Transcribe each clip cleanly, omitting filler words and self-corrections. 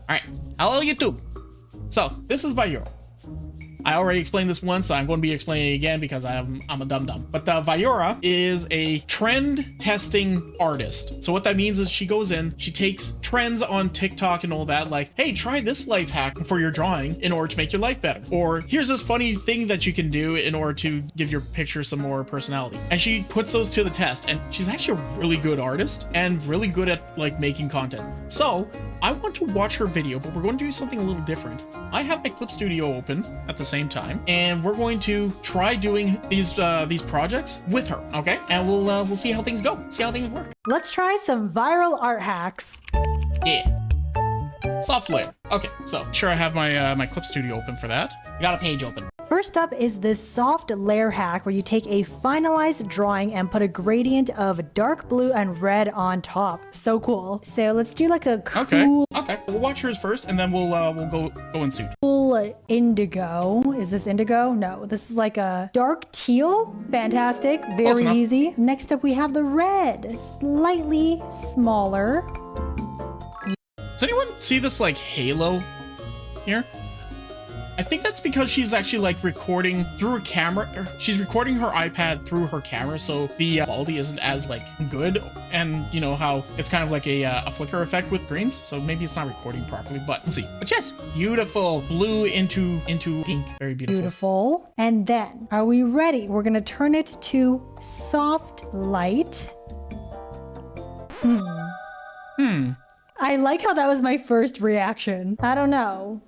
All right, hello YouTube. So this is Vayura. I already explained this once, so I'm going to be explaining it again because I'm a dum-dum. But Vayura is a trend testing artist. So what that means is she goes in, she takes trends on TikTok and all that, like, hey, try this life hack for your drawing in order to make your life better. Or here's this funny thing that you can do in order to give your picture some more personality. And she puts those to the test. And she's actually a really good artist and really good at like making content. So I want to watch her video, but we're going to do something a little different. I have my clip studio open at the same time, and we're going to try doing these projects with her, okay? And we'll see how things go, see how things work. Let's try some viral art hacks. Yeah. Soft layer. Okay, so sure I have my my clip studio open for that. I got a page open. First up is this soft layer hack where you take a finalized drawing and put a gradient of dark blue and red on top. So cool. So let's do like a cool Okay. We'll watch hers first, and then we'll go in suit. Indigo. Is this indigo? No, this is like a dark teal. Fantastic. Very easy. Next up, we have the red. Slightly smaller. Does anyone see this like halo here? I think that's because she's actually like recording through her camera. She's recording her iPad through her camera, so the quality isn't as like good. And you know how it's kind of like a flicker effect with greens, so maybe it's not recording properly. But let's see. But yes, beautiful blue into pink, very beautiful. Beautiful. And then, are we ready? We're gonna turn it to soft light. I like how that was my first reaction. I don't know.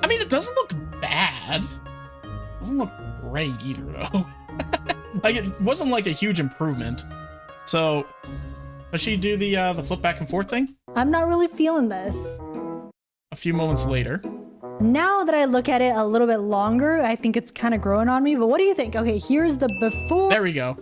I mean, it doesn't look bad. It doesn't look great either, though. Like, it wasn't like a huge improvement. So, does she do the flip back and forth thing? I'm not really feeling this. A few moments later. Now that I look at it a little bit longer, I think it's kind of growing on me. But what do you think? Okay, here's the before. There we go.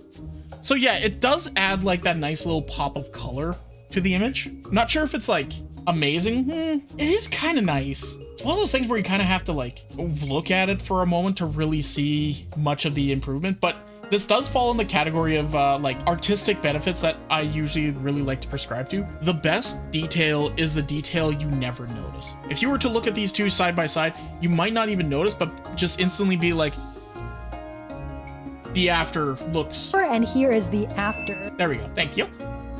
So yeah, it does add like that nice little pop of color to the image. Not sure if it's like amazing. It is kind of nice. It's one of those things where you kind of have to like look at it for a moment to really see much of the improvement, but this does fall in the category of like artistic benefits that I usually really like to prescribe to. The best detail is the detail you never notice. If you were to look at these two side by side, you might not even notice, but just instantly be like, the after looks. And here is the after. There we go. Thank you.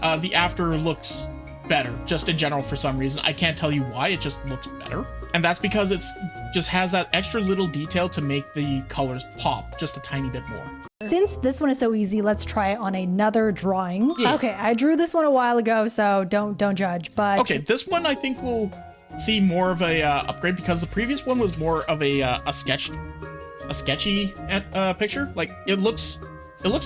The after looks better, just in general for some reason. I can't tell you why, it just looks better. And that's because it's just has that extra little detail to make the colors pop just a tiny bit more. Since this one is so easy, let's try it on another drawing. Yeah. Okay, I drew this one a while ago, so don't judge, but... Okay, this one I think we'll see more of a upgrade because the previous one was more of a sketchy picture. Like, it looks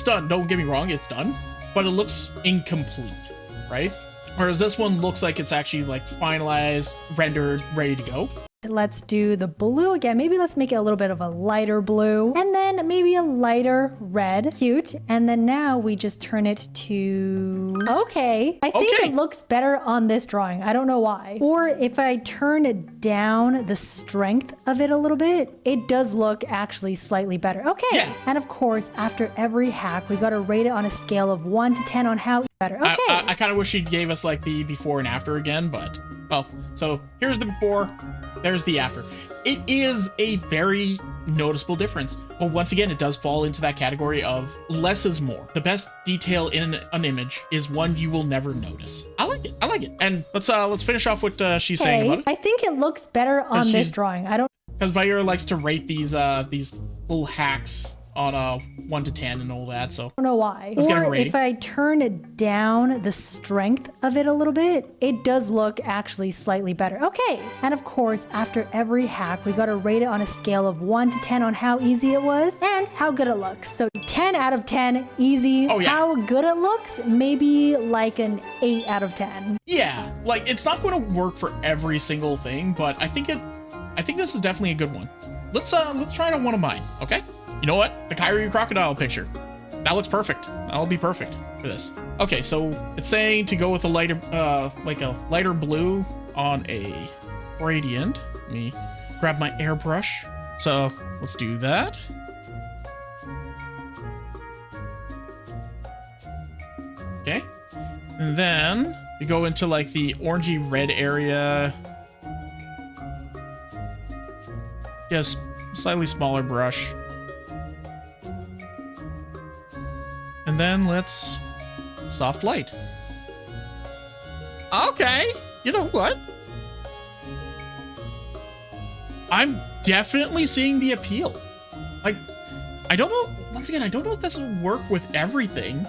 done, don't get me wrong, it's done, but it looks incomplete, right? Whereas this one looks like it's actually like finalized, rendered, ready to go. Let's do the blue again. Maybe let's make it a little bit of a lighter blue and then maybe a lighter red. Cute. And then now we just turn it to... Okay. I think it looks better on this drawing. I don't know why. Or if I turn it down the strength of it a little bit, it does look actually slightly better. Okay. Yeah. And of course, after every hack, we got to rate it on a scale of 1 to 10 on how better. Okay. I kind of wish she gave us like the before and after again, but... Well, so here's the before. There's the after. It is a very noticeable difference, but once again, it does fall into that category of less is more. The best detail in an image is one you will never notice. I like it. I like it. And let's finish off what she's saying about it. I think it looks better on this drawing. I don't, because Vayura likes to rate these little hacks on 1 to 10 and all that, so I don't know why. Let's get a or rating. if I turn it down the strength of it a little bit, it does look actually slightly better. Okay. And of course, after every hack, we got to rate it on a scale of 1 to 10 on how easy it was and how good it looks. So 10 out of 10, easy. Oh, yeah. How good it looks, maybe like an 8 out of 10. Yeah, like it's not going to work for every single thing, but I think this is definitely a good one. Let's try it on one of mine, okay? You know what? The Kyrie crocodile picture. That looks perfect. That'll be perfect for this. Okay, so it's saying to go with a lighter, like a lighter blue on a gradient. Let me grab my airbrush. So let's do that. Okay. And then we go into like the orangey red area Yes, slightly smaller brush. And then let's soft light. Okay, you know what? I'm definitely seeing the appeal. Like, I don't know, once again, I don't know if this will work with everything,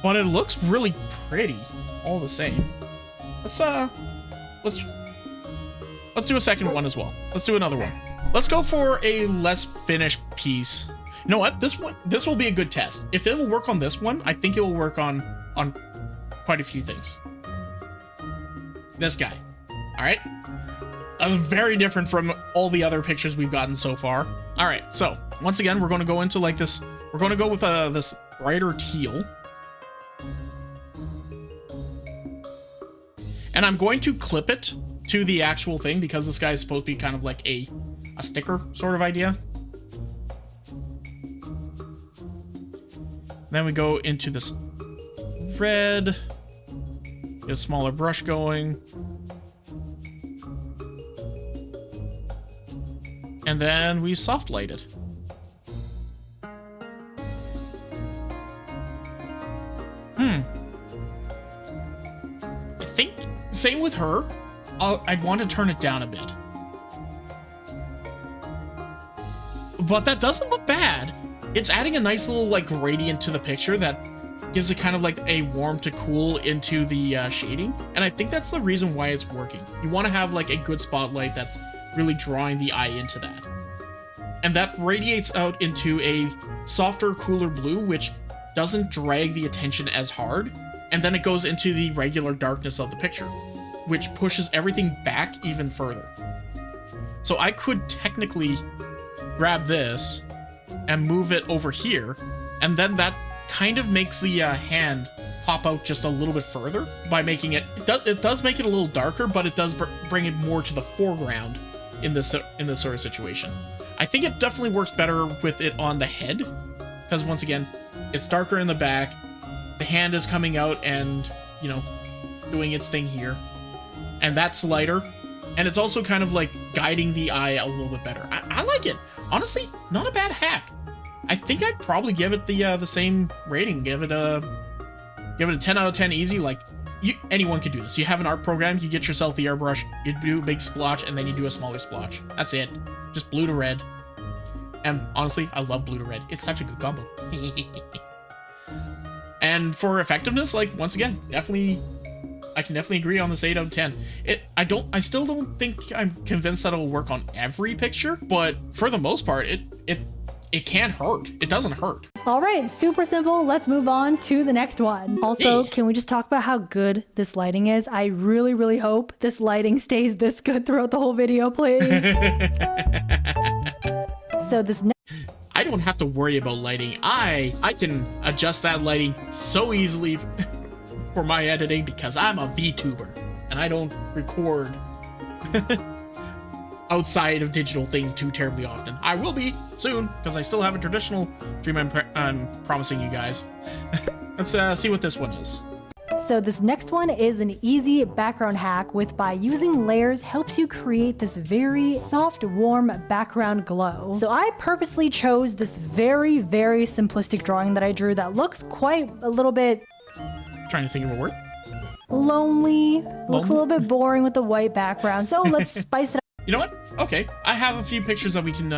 but it looks really pretty all the same. Let's do a second one as well. Let's do another one. Let's go for a less finished piece. You know what? This will be a good test. If it will work on this one, I think it will work on quite a few things. This guy. All right. Very different from all the other pictures we've gotten so far. All right. So once again, we're going to go into like this. We're going to go with this brighter teal. And I'm going to clip it to the actual thing because this guy is supposed to be kind of like a sticker sort of idea. Then we go into this red, get a smaller brush going. And then we soft light it. I think same with her. I'd want to turn it down a bit. But that doesn't look bad. It's adding a nice little like gradient to the picture that gives it kind of like a warm to cool into the shading. And I think that's the reason why it's working. You want to have like a good spotlight that's really drawing the eye into that. And that radiates out into a softer, cooler blue, which doesn't drag the attention as hard. And then it goes into the regular darkness of the picture, which pushes everything back even further. So I could technically grab this and move it over here, and then that kind of makes the hand pop out just a little bit further by making it does make it a little darker, but it does bring it more to the foreground in this sort of situation. I think it definitely works better with it on the head, because once again, it's darker in the back, the hand is coming out and, you know, doing its thing here, and that's lighter, and it's also kind of like guiding the eye a little bit better. I like it. Honestly, not a bad hack. I think I'd probably give it the same rating. Give it a 10 out of 10 easy. Like, anyone could do this. You have an art program, you get yourself the airbrush, you do a big splotch, and then you do a smaller splotch. That's it. Just blue to red. And honestly, I love blue to red. It's such a good combo. And for effectiveness, like, once again, I can definitely agree on this 8 out of 10. I still don't think I'm convinced that it'll work on every picture, but for the most part, it can't hurt. It doesn't hurt. All right, super simple. Let's move on to the next one. Also, can we just talk about how good this lighting is? I really, really hope this lighting stays this good throughout the whole video, please. So this I don't have to worry about lighting. I can adjust that lighting so easily for my editing because I'm a VTuber and I don't record outside of digital things too terribly often. I will be soon because I still have a traditional dream I'm promising you guys. Let's see what this one is. So this next one is an easy background hack with by using layers helps you create this very soft, warm background glow. So I purposely chose this very, very simplistic drawing that I drew that looks quite a little bit... Trying to think of a word? Lonely. Looks a little bit boring with the white background. So let's spice it up. You know what? Okay, I have a few pictures that we can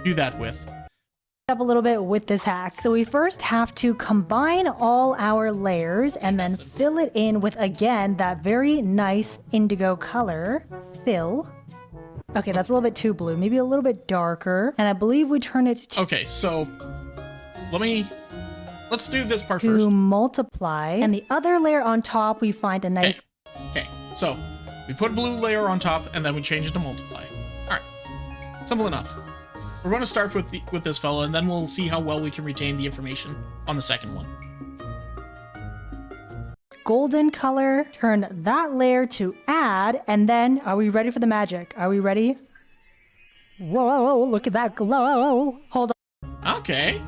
do that with. Up a little bit with this hack. So we first have to combine all our layers and then fill it in with, again, that very nice indigo color. Fill. Okay, that's a little bit too blue. Maybe a little bit darker. And I believe we turn it to... Okay, so let's do this part first. To multiply. And the other layer on top, we find a nice... Okay, so we put a blue layer on top and then we change it to multiply. All right, simple enough. We're going to start with this fella, and then we'll see how well we can retain the information on the second one. Golden color, turn that layer to add, and then, are we ready for the magic? Are we ready? Whoa, look at that glow. Hold on. Okay.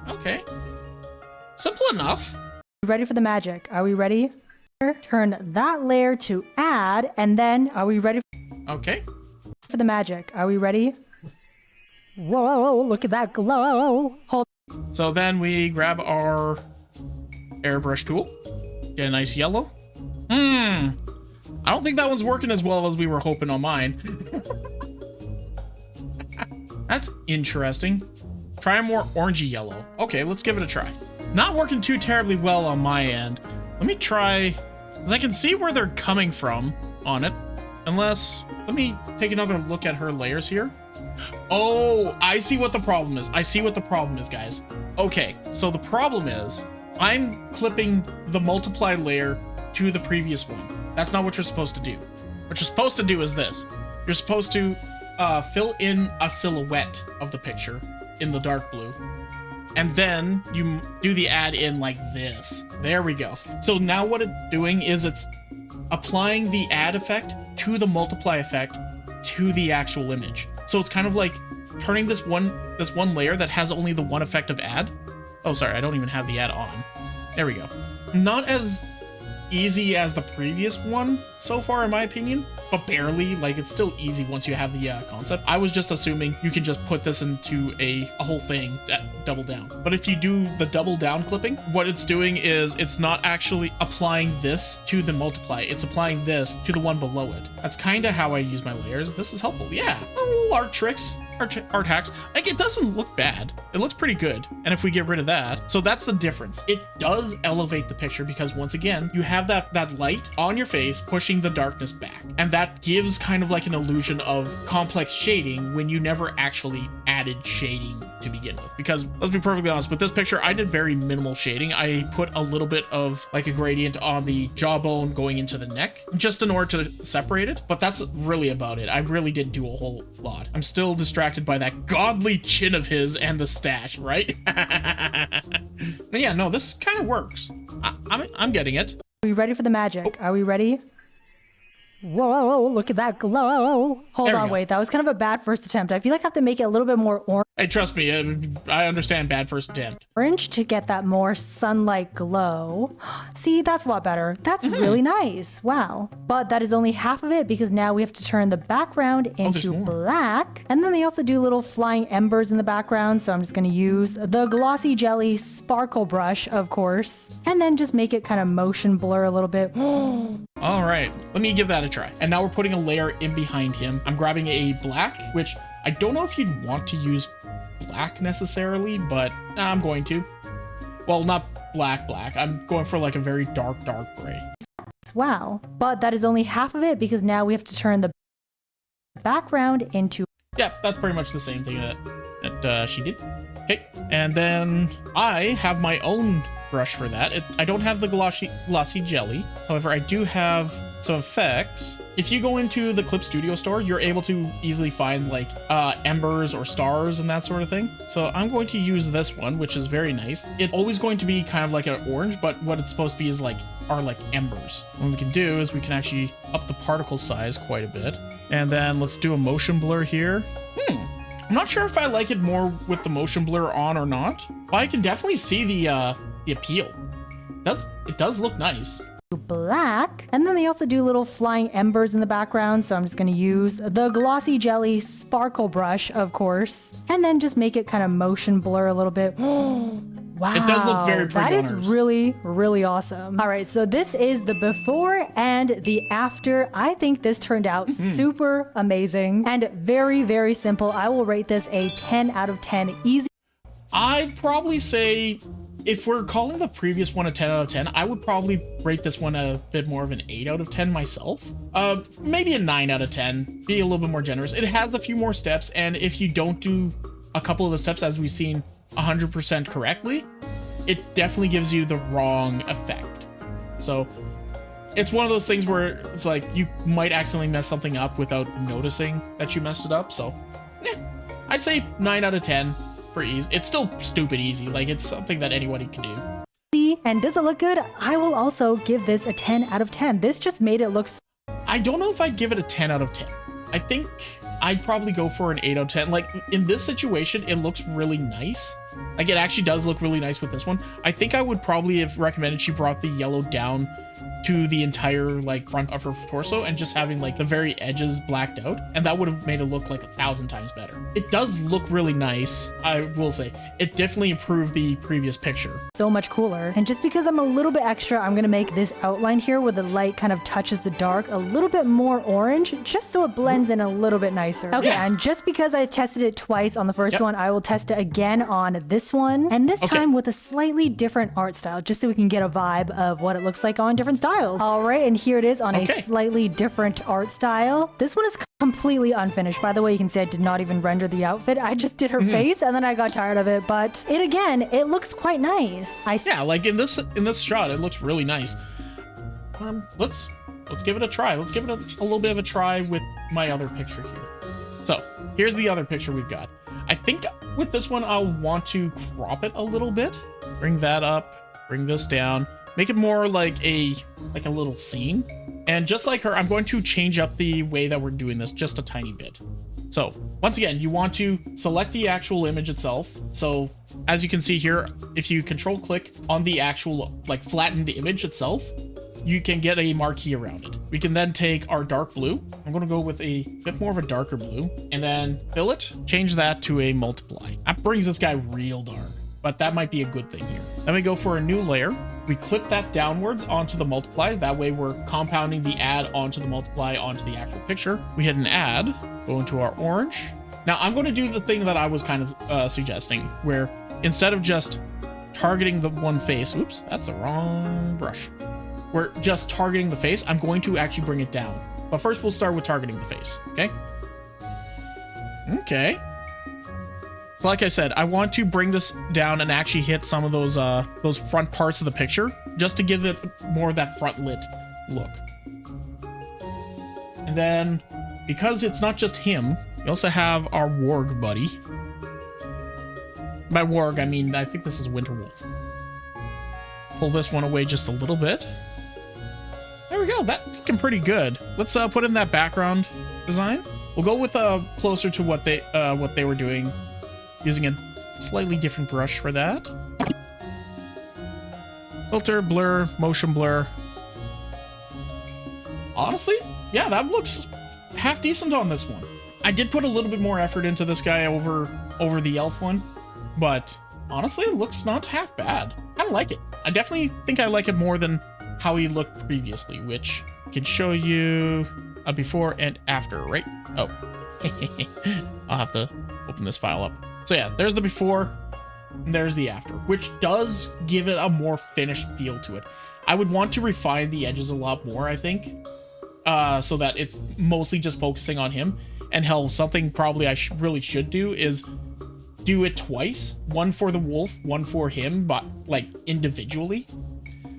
Simple enough. Ready for the magic? Are we ready? Turn that layer to add, and then, are we ready? Okay. For the magic. Are we ready? Whoa, look at that glow. Hold. So then we grab our airbrush tool, get a nice yellow. I don't think that one's working as well as we were hoping on mine. That's interesting. Try a more orangey yellow. Okay, let's give it a try. Not working too terribly well on my end. Let me try, because I can see where they're coming from on it. Unless, let me take another look at her layers here. Oh, I see what the problem is. I see what the problem is, guys. Okay, so the problem is I'm clipping the multiply layer to the previous one. That's not what you're supposed to do. What you're supposed to do is this. You're supposed to fill in a silhouette of the picture in the dark blue. And then you do the add in like this. There we go. So now what it's doing is it's applying the add effect to the multiply effect to the actual image. So it's kind of like turning this one layer that has only the one effect of add. Oh, sorry, I don't even have the add on. There we go. Not as easy as the previous one so far, in my opinion, but barely. Like, it's still easy once you have the concept. I was just assuming you can just put this into a whole thing, double down. But if you do the double down clipping, what it's doing is it's not actually applying this to the multiply. It's applying this to the one below it. That's kind of how I use my layers. This is helpful. Yeah, little art tricks. Art hacks. Like, it doesn't look bad. It looks pretty good. And if we get rid of that, so that's the difference. It does elevate the picture because once again, you have that light on your face pushing the darkness back. And that gives kind of like an illusion of complex shading when you never actually added shading to begin with. Because let's be perfectly honest, with this picture, I did very minimal shading. I put a little bit of like a gradient on the jawbone going into the neck just in order to separate it. But that's really about it. I really didn't do a whole lot. I'm still distracted by that godly chin of his and the stash, right? But yeah, no, this kind of works. I'm getting it. Are we ready for the magic? Are we ready? Whoa, look at that glow. Hold on, wait. That was kind of a bad first attempt. I feel like I have to make it a little bit more Hey, trust me, I understand bad first attempt. orange to get that more sunlight glow. See, that's a lot better. That's really nice. Wow. But that is only half of it because now we have to turn the background into black. And then they also do little flying embers in the background. So I'm just going to use the Glossy Jelly Sparkle Brush, of course. And then just make it kind of motion blur a little bit. All right, let me give that a try. And now we're putting a layer in behind him. I'm grabbing a black, which I don't know if you'd want to use black necessarily, but I'm going to. Well, not black. I'm going for like a very dark gray. Wow. But that is only half of it because now we have to turn the background into... Yeah, that's pretty much the same thing that she did. Okay, and then I have my own brush for that. I don't have the glossy jelly. However, I do have some effects. If you go into the Clip Studio store, you're able to easily find like embers or stars and that sort of thing. So I'm going to use this one, which is very nice. It's always going to be kind of like an orange, but what it's supposed to be is like embers. What we can do is we can actually up the particle size quite a bit. And then let's do a motion blur here. I'm not sure if I like it more with the motion blur on or not, but I can definitely see the appeal. It does look nice. Black. And then they also do little flying embers in the background. So I'm just going to use the Glossy Jelly Sparkle Brush, of course. And then just make it kind of motion blur a little bit. Wow. It does look very pretty. That is really, really awesome. All right, so this is the before and the after. I think this turned out super amazing and very, very simple. I will rate this a 10 out of 10 easy. I'd probably say if we're calling the previous one a 10 out of 10, I would probably rate this one a bit more of an 8 out of 10 myself. Maybe a 9 out of 10, be a little bit more generous. It has a few more steps, and if you don't do a couple of the steps as we've seen 100% correctly, it definitely gives you the wrong effect. So it's one of those things where it's like you might accidentally mess something up without noticing that you messed it up. So yeah, I'd say 9 out of 10 for ease. It's still stupid easy. Like, it's something that anybody can do. And does it look good? I will also give this a 10 out of 10. This just made it look... I don't know if I'd give it a 10 out of 10. I think I'd probably go for an 8 out of 10. Like, in this situation, it looks really nice. Like, it actually does look really nice with this one. I think I would probably have recommended she brought the yellow down to the entire like front of her torso and just having like the very edges blacked out, and that would have made it look like 1,000 times better. It does look really nice, I will say. It definitely improved the previous picture. So much cooler. And just because I'm a little bit extra, I'm gonna make this outline here where the light kind of touches the dark a little bit more orange, just so it blends in a little bit nicer. Okay, and just because I tested it twice on the first one, I will test it again on this one, and this time with a slightly different art style, just so we can get a vibe of what it looks like on different styles. All right, and here it is on a slightly different art style. This one is completely unfinished. By the way, you can see I did not even render the outfit. I just did her face, and then I got tired of it, but it looks quite nice. Yeah, like in this shot, it looks really nice. Let's give it a try. Let's give it a little bit of a try with my other picture here. So here's the other picture we've got. I think with this one, I'll want to crop it a little bit. Bring that up, bring this down, make it more like a little scene. And just like her, I'm going to change up the way that we're doing this just a tiny bit. So once again, you want to select the actual image itself. So as you can see here, if you control click on the actual like flattened image itself, you can get a marquee around it. We can then take our dark blue. I'm going to go with a bit more of a darker blue, and then fill it, change that to a multiply. That brings this guy real dark, but that might be a good thing here. Then we go for a new layer. We clip that downwards onto the multiply. That way we're compounding the add onto the multiply onto the actual picture. We hit an add, go into our orange. Now I'm going to do the thing that I was kind of suggesting, where instead of just targeting the one face, oops, that's the wrong brush. We're just targeting the face. I'm going to actually bring it down. But first we'll start with targeting the face, okay? Okay. So like I said, I want to bring this down and actually hit some of those front parts of the picture, just to give it more of that front lit look. And then, because it's not just him, we also have our warg buddy. By warg, I mean, I think this is Winterwolf. Pull this one away just a little bit. There we go, that's looking pretty good. Let's put in that background design. We'll go with closer to what they were doing, using a slightly different brush for that. Filter, blur, motion blur. Honestly, yeah, that looks half decent on this one. I did put a little bit more effort into this guy over the elf one, but honestly, it looks not half bad. I like it. I definitely think I like it more than how he looked previously, which can show you a before and after, right? Oh, I'll have to open this file up. So yeah, there's the before and there's the after, which does give it a more finished feel to it. I would want to refine the edges a lot more, I think, so that it's mostly just focusing on him. And hell, something probably I really should do is do it twice, one for the wolf, one for him, but like individually.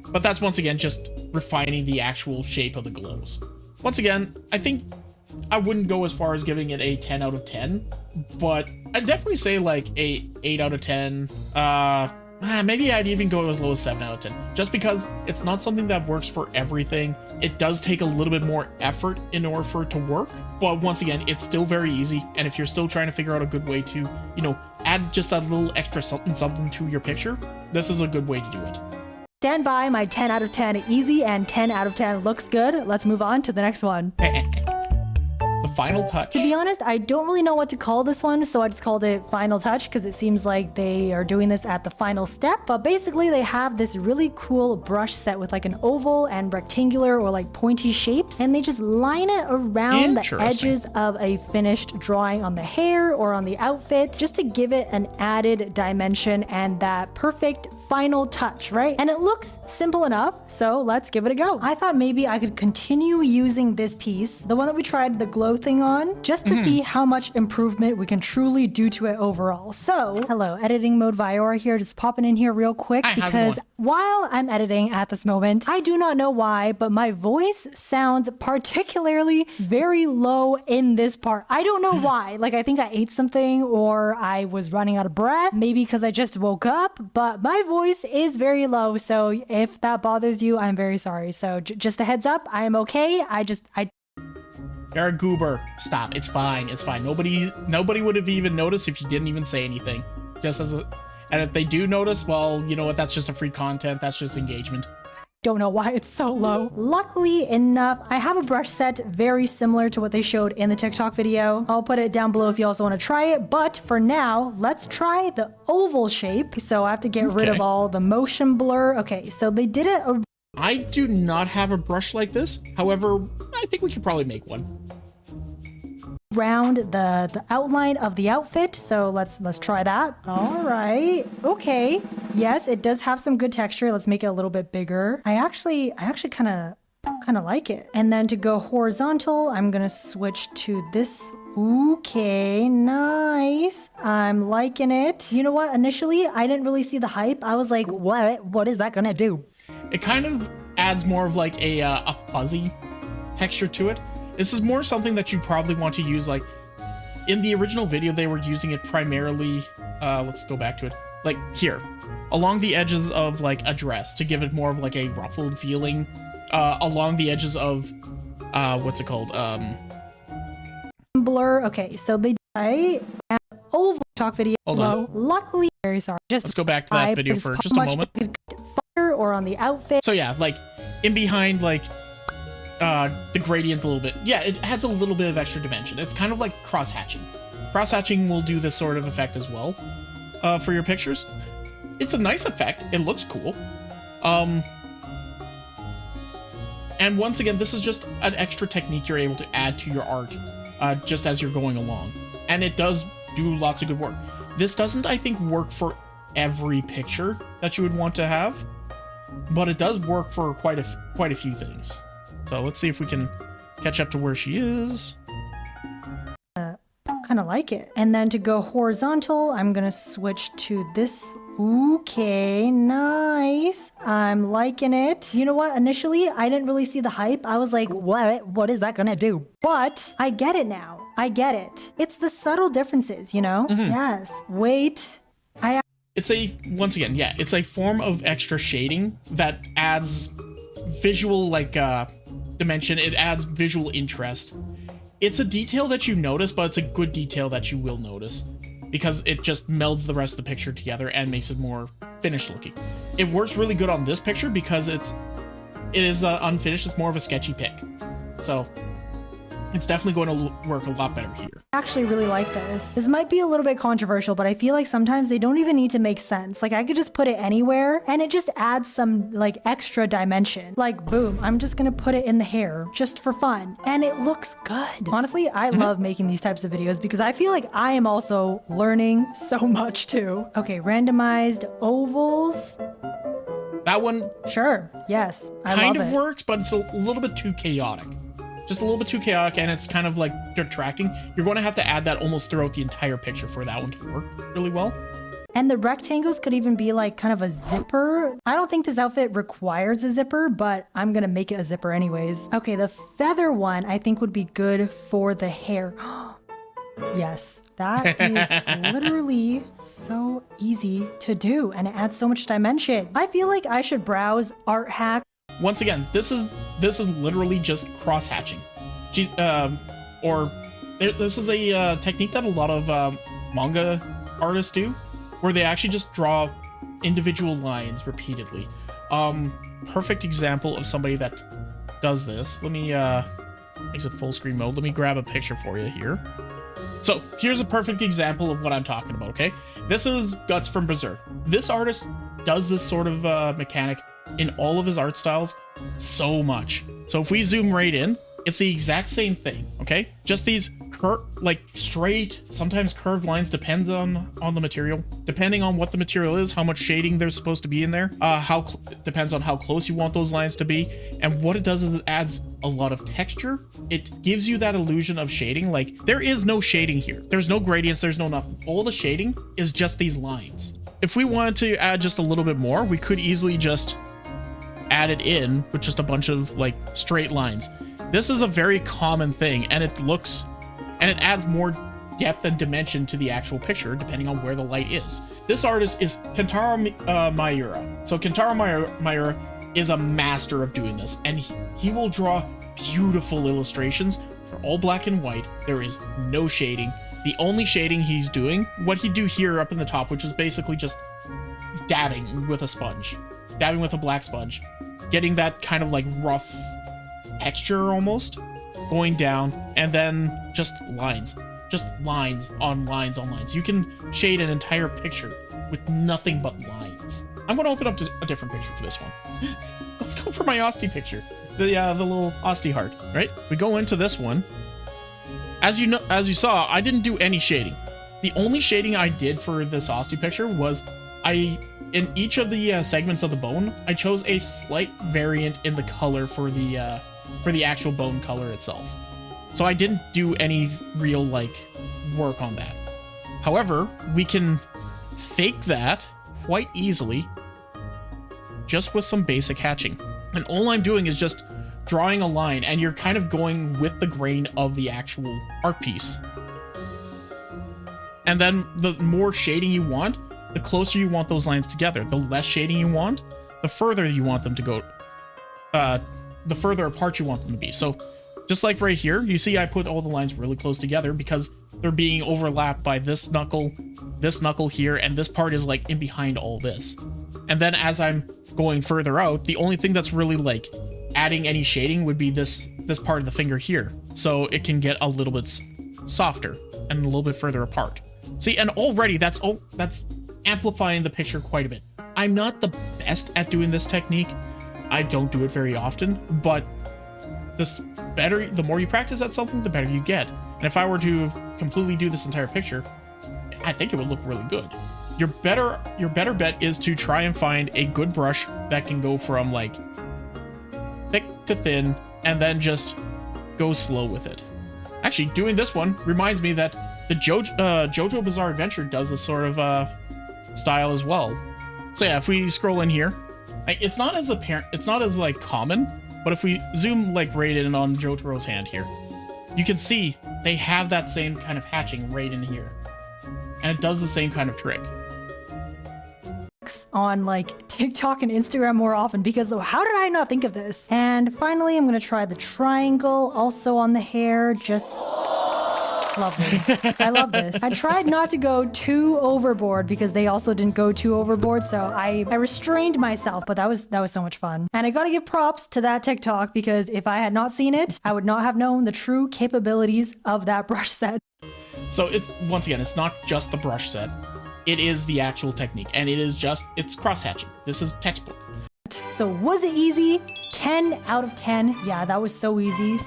But that's once again just refining the actual shape of the glows. Once again, I think I wouldn't go as far as giving it a 10 out of 10, but I'd definitely say like a 8 out of 10. Maybe I'd even go as low as 7 out of 10, just because it's not something that works for everything. It does take a little bit more effort in order for it to work, but once again, it's still very easy. And if you're still trying to figure out a good way to, you know, add just a little extra something to your picture, this is a good way to do it. Stand by my 10 out of 10 easy and 10 out of 10 looks good. Let's move on to the next one. The final touch. To be honest, I don't really know what to call this one, so I just called it final touch because it seems like they are doing this at the final step. But basically they have this really cool brush set with like an oval and rectangular or like pointy shapes, and they just line it around the edges of a finished drawing on the hair or on the outfit, just to give it an added dimension and that perfect final touch, right? And it looks simple enough, so let's give it a go. I thought maybe I could continue using this piece, the one that we tried the glow thing on, just to see how much improvement we can truly do to it overall. So, hello, editing mode Viora here, just popping in here real quick, because while I'm editing at this moment, I do not know why, but my voice sounds particularly very low in this part. I don't know why. Like, I think I ate something or I was running out of breath, maybe because I just woke up, but my voice is very low. So if that bothers you, I'm very sorry. So just a heads up, I am okay. You're a goober. Stop. It's fine. It's fine. Nobody would have even noticed if you didn't even say anything. And if they do notice, well, you know what? That's just a free content. That's just engagement. don't know why it's so low. Luckily enough, I have a brush set very similar to what they showed in the TikTok video. I'll put it down below if you also want to try it. But for now, let's try the oval shape. So I have to get rid of all the motion blur. Okay, so they did it. I do not have a brush like this. However, I think we could probably make one. Around the outline of the outfit, so let's try that. All right, okay, yes, it does have some good texture. Let's make it a little bit bigger. I actually kind of like it. And then to go horizontal, I'm gonna switch to this. Okay, nice. I'm liking it. You know what, initially I didn't really see the hype. I was like, what is that gonna do? It kind of adds more of like a fuzzy texture to it. This is more something that you probably want to use, like in the original video, they were using it primarily, let's go back to it, like here, along the edges of like a dress to give it more of like a ruffled feeling, along the edges of, what's it called? Blur, okay, so they, oval talk video, hold on. Luckily, very sorry. Just let's go back to that video for just a moment. Fire or on the outfit. So yeah, like in behind, like, the gradient a little bit. Yeah, it adds a little bit of extra dimension. It's kind of like cross-hatching. Cross-hatching will do this sort of effect as well, for your pictures. It's a nice effect. It looks cool. And once again, this is just an extra technique you're able to add to your art, just as you're going along. And it does do lots of good work. This doesn't, I think, work for every picture that you would want to have, but it does work for quite a few things. So let's see if we can catch up to where she is. Kind of like it. And then to go horizontal, I'm gonna switch to this. Okay, nice. I'm liking it. You know what? Initially, I didn't really see the hype. I was like, what is that gonna do? But I get it now. I get it. It's the subtle differences, you know? Yes. Wait. It's once again, yeah, it's a form of extra shading that adds visual, like, dimension. It adds visual interest. It's a detail that you notice, but it's a good detail that you will notice because it just melds the rest of the picture together and makes it more finished looking. It works really good on this picture because it is unfinished. It's more of a sketchy pic, so it's definitely going to work a lot better here. I actually really like this. This might be a little bit controversial, but I feel like sometimes they don't even need to make sense. Like I could just put it anywhere and it just adds some like extra dimension. Like boom, I'm just gonna put it in the hair just for fun. And it looks good. Honestly, I love making these types of videos because I feel like I am also learning so much too. Okay, randomized ovals. That one, sure, yes, I love it. Kind of works, but it's a little bit too chaotic. Just a little bit too chaotic, and it's kind of like detracting. You're going to have to add that almost throughout the entire picture for that one to work really well. And the rectangles could even be like kind of a zipper. I don't think this outfit requires a zipper, but I'm gonna make it a zipper anyways. Okay, the feather one I think would be good for the hair. Yes, that is literally so easy to do, and it adds so much dimension. I feel like I should browse art hack. Once again, this is literally just cross-hatching. This is a technique that a lot of manga artists do, where they actually just draw individual lines repeatedly. Perfect example of somebody that does this. Let me exit full screen mode. Let me grab a picture for you here. So here's a perfect example of what I'm talking about, okay? This is Guts from Berserk. This artist does this sort of mechanic in all of his art styles so much. So if we zoom right in, it's the exact same thing, okay? Just these like straight, sometimes curved lines, depends on the material. Depending on what the material is, how much shading there's supposed to be in there, depends on how close you want those lines to be. And what it does is it adds a lot of texture. It gives you that illusion of shading. Like there is no shading here. There's no gradients, there's no nothing. All the shading is just these lines. If we wanted to add just a little bit more, we could easily just add it in with just a bunch of like straight lines. This is a very common thing, and it adds more depth and dimension to the actual picture depending on where the light is. This artist is Kentaro Miura. So Kentaro Miura is a master of doing this, and he will draw beautiful illustrations. They're all black and white. There is no shading. The only shading he's doing, what he'd do here up in the top, which is basically just dabbing with a sponge, dabbing with a black sponge. getting that kind of like rough texture almost going down, and then just lines on lines on lines. You can shade an entire picture with nothing but lines. I'm going to open up to a different picture for this one. Let's go for my Osty picture, the little Osty heart. Right, we go into this one. As you saw, I didn't do any shading. The only shading I did for this Osty picture was in each of the segments of the bone, I chose a slight variant in the color for the actual bone color itself. So I didn't do any real like work on that. However, we can fake that quite easily just with some basic hatching. And all I'm doing is just drawing a line, and you're kind of going with the grain of the actual art piece. And then the more shading you want, the closer you want those lines together. The less shading you want, the further you want them to go, the further apart you want them to be. So just like right here, you see I put all the lines really close together because they're being overlapped by this knuckle here, and this part is like in behind all this. And then as I'm going further out, the only thing that's really like adding any shading would be this part of the finger here. So it can get a little bit softer and a little bit further apart. See, and already that's amplifying the picture quite a bit. I'm not the best at doing this technique. I don't do it very often, but the more you practice at something, the better you get. And if I were to completely do this entire picture, I think it would look really good. Your better bet is to try and find a good brush that can go from like thick to thin, and then just go slow with it. Actually, doing this one reminds me that the JoJo Bizarre Adventure does this sort of style as well. So yeah, if we scroll in here, it's not as apparent, it's not as like common, but if we zoom like right in on Jotaro's hand here, you can see they have that same kind of hatching right in here, and it does the same kind of trick. On like TikTok and Instagram more often, because how did I not think of this? And finally, I'm gonna try the triangle also on the hair. Just lovely. I love this. I tried not to go too overboard because they also didn't go too overboard, so I restrained myself, but that was so much fun. And I gotta give props to that TikTok, because if I had not seen it, I would not have known the true capabilities of that brush set. So once again, it's not just the brush set. It is the actual technique, and it's cross-hatching. This is textbook. So was it easy? 10 out of 10. Yeah, that was so easy.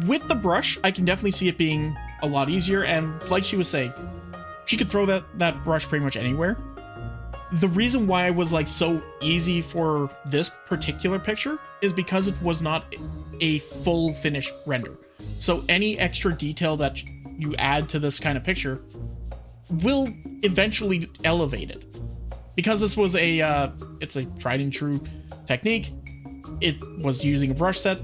With the brush, I can definitely see it being a lot easier, and like she was saying, she could throw that brush pretty much anywhere. The reason why it was like so easy for this particular picture is because it was not a full finished render. So any extra detail that you add to this kind of picture will eventually elevate it. Because this was it's a tried and true technique, it was using a brush set,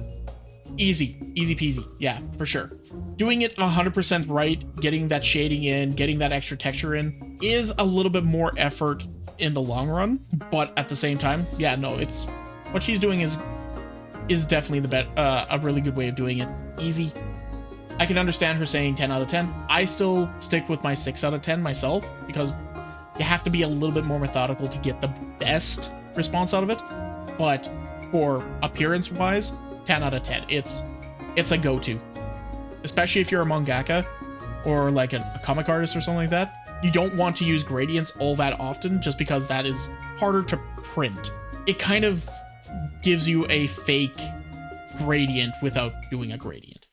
easy peasy, yeah, for sure. Doing it 100% right, getting that shading in, getting that extra texture in, is a little bit more effort in the long run, but at the same time, yeah, no, it's what she's doing is definitely a really good way of doing it. Easy. I can understand her saying 10 out of 10. I still stick with my 6 out of 10 myself, because you have to be a little bit more methodical to get the best response out of it. But for appearance wise, 10 out of 10. It's a go-to. Especially if you're a mangaka or like a comic artist or something like that. You don't want to use gradients all that often, just because that is harder to print. It kind of gives you a fake gradient without doing a gradient.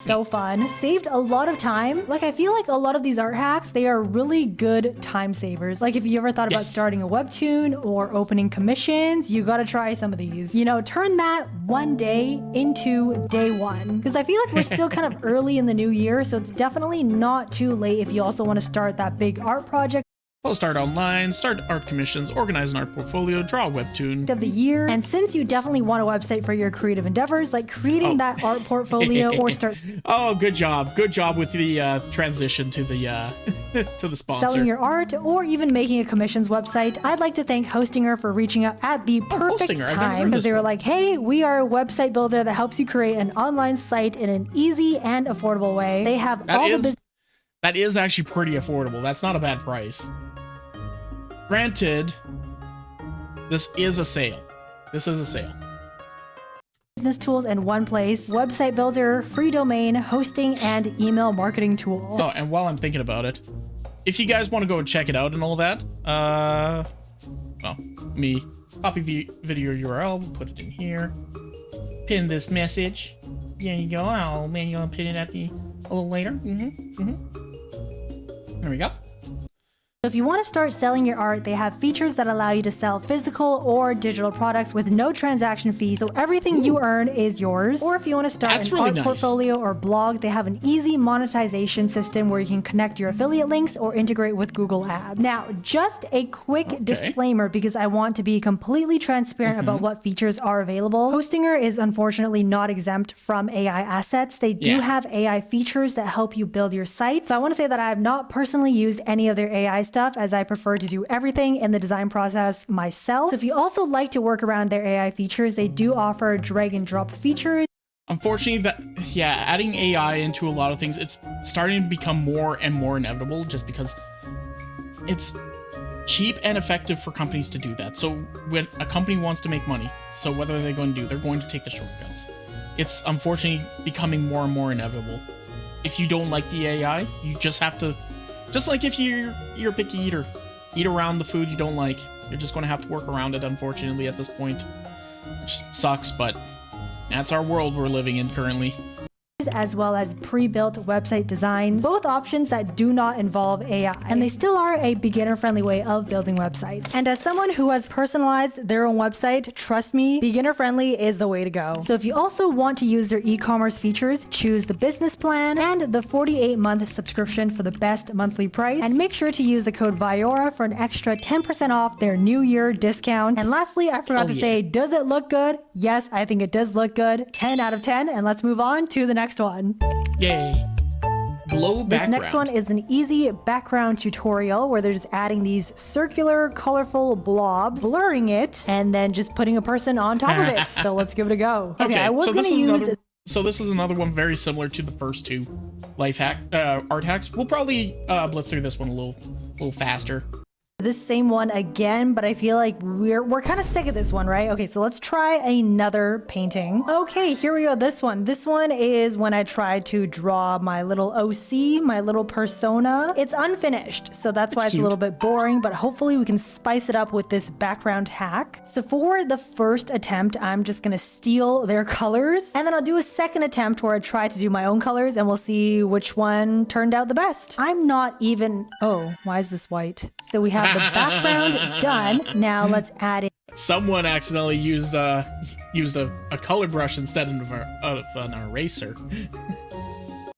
So fun. Saved a lot of time. Like, I feel like a lot of these art hacks, they are really good time savers. Like, if you ever thought about starting a webtoon or opening commissions, you gotta try some of these. You know, turn that one day into day one. Because I feel like we're still kind of early in the new year, so it's definitely not too late if you also want to start that big art project. Well, start online, start art commissions, organize an art portfolio, draw a webtoon of the year. And since you definitely want a website for your creative endeavors, like creating that art portfolio or start... Oh, good job. Good job with the transition to the to the sponsor. Selling your art or even making a commissions website. I'd like to thank Hostinger for reaching out at the perfect time, because they were like, hey, we are a website builder that helps you create an online site in an easy and affordable way. They have That is actually pretty affordable. That's not a bad price. Granted, this is a sale. business tools in one place: website builder, free domain, hosting, and email marketing tools. So, and while I'm thinking about it, if you guys want to go and check it out and all that, well, let me copy the video URL, put it in here, pin this message. There you go. I'll manually pin it at a little later. There we go. If you want to start selling your art, they have features that allow you to sell physical or digital products with no transaction fees, so everything you earn is yours. Or if you want to start an art portfolio or blog, they have an easy monetization system where you can connect your affiliate links or integrate with Google Ads. Now, just a quick disclaimer, because I want to be completely transparent about what features are available. Hostinger is unfortunately not exempt from AI assets. They do have AI features that help you build your site. So I want to say that I have not personally used any of their AI stuff, as I prefer to do everything in the design process myself. So if you also like to work around their AI features, they do offer drag and drop features. Unfortunately, adding AI into a lot of things, it's starting to become more and more inevitable, just because it's cheap and effective for companies to do that. So when a company wants to make money, so what are they going to do? They're going to take the shortcuts. It's unfortunately becoming more and more inevitable. If you don't like the AI, you just have to, just like if you're a picky eater, eat around the food you don't like. You're just going to have to work around it, unfortunately, at this point. Which sucks, but that's our world we're living in currently. As well as pre-built website designs, both options that do not involve AI, and they still are a beginner-friendly way of building websites. And as someone who has personalized their own website, trust me, beginner-friendly is the way to go. So if you also want to use their e-commerce features, choose the business plan and the 48-month subscription for the best monthly price, and make sure to use the code VIORA for an extra 10% off their New Year discount. And lastly, I forgot to say, does it look good? Yes, I think it does look good. 10 out of 10, and let's move on to the next one. Yay. Glow background. This next one is an easy background tutorial where they're just adding these circular, colorful blobs, blurring it, and then just putting a person on top of it. So let's give it a go. Okay, I was going to use... So this is another one very similar to the first two art hacks. We'll probably blitz through this one a little faster. This same one again, but I feel like we're kind of sick of this one, right? Okay, so let's try another painting. Okay, here we go. This one is when I tried to draw my little OC, my little persona. It's unfinished, so that's why it's a little bit boring, but hopefully we can spice it up with this background hack. So for the first attempt, I'm just gonna steal their colors, and then I'll do a second attempt where I try to do my own colors, and we'll see which one turned out the best. I'm not even... Oh, why is this white? So we have the background done. Now let's add in. Someone accidentally used a color brush instead of an eraser.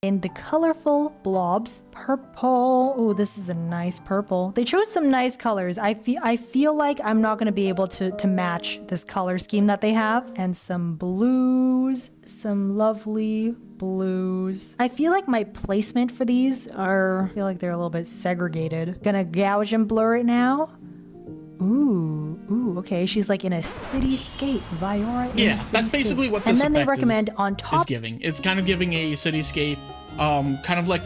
In the colorful blobs, purple. Oh, this is a nice purple. They chose some nice colors. I feel like I'm not going to be able to match this color scheme that they have. And some blues, some lovely blues. I feel like my placement for these I feel like they're a little bit segregated. Gonna gouge and blur it now. Ooh, okay. She's like in a cityscape. Viora. Yeah, that's basically what this and then they recommend on top is giving. It's kind of giving a cityscape, kind of like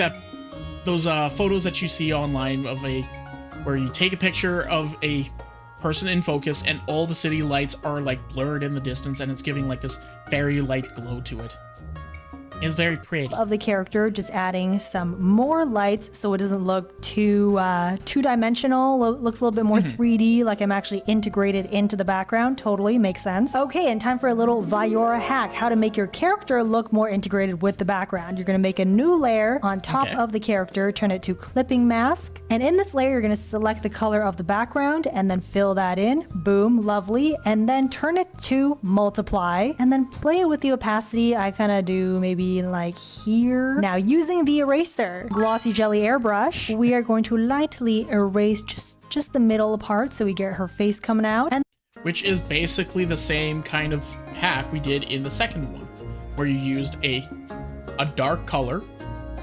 those photos that you see online of where you take a picture of a person in focus and all the city lights are like blurred in the distance, and it's giving like this fairy light glow to it. It's very pretty. Of the character, just adding some more lights so it doesn't look too two-dimensional. Looks a little bit more 3D, like I'm actually integrated into the background. Totally makes sense. Okay, and time for a little Viora hack. How to make your character look more integrated with the background. You're going to make a new layer on top of the character, turn it to clipping mask. And in this layer, you're going to select the color of the background and then fill that in. Boom, lovely. And then turn it to multiply and then play with the opacity. I kind of do maybe like here. Now using the eraser, glossy jelly airbrush, we are going to lightly erase just the middle part so we get her face coming out. And which is basically the same kind of hack we did in the second one, where you used a dark color,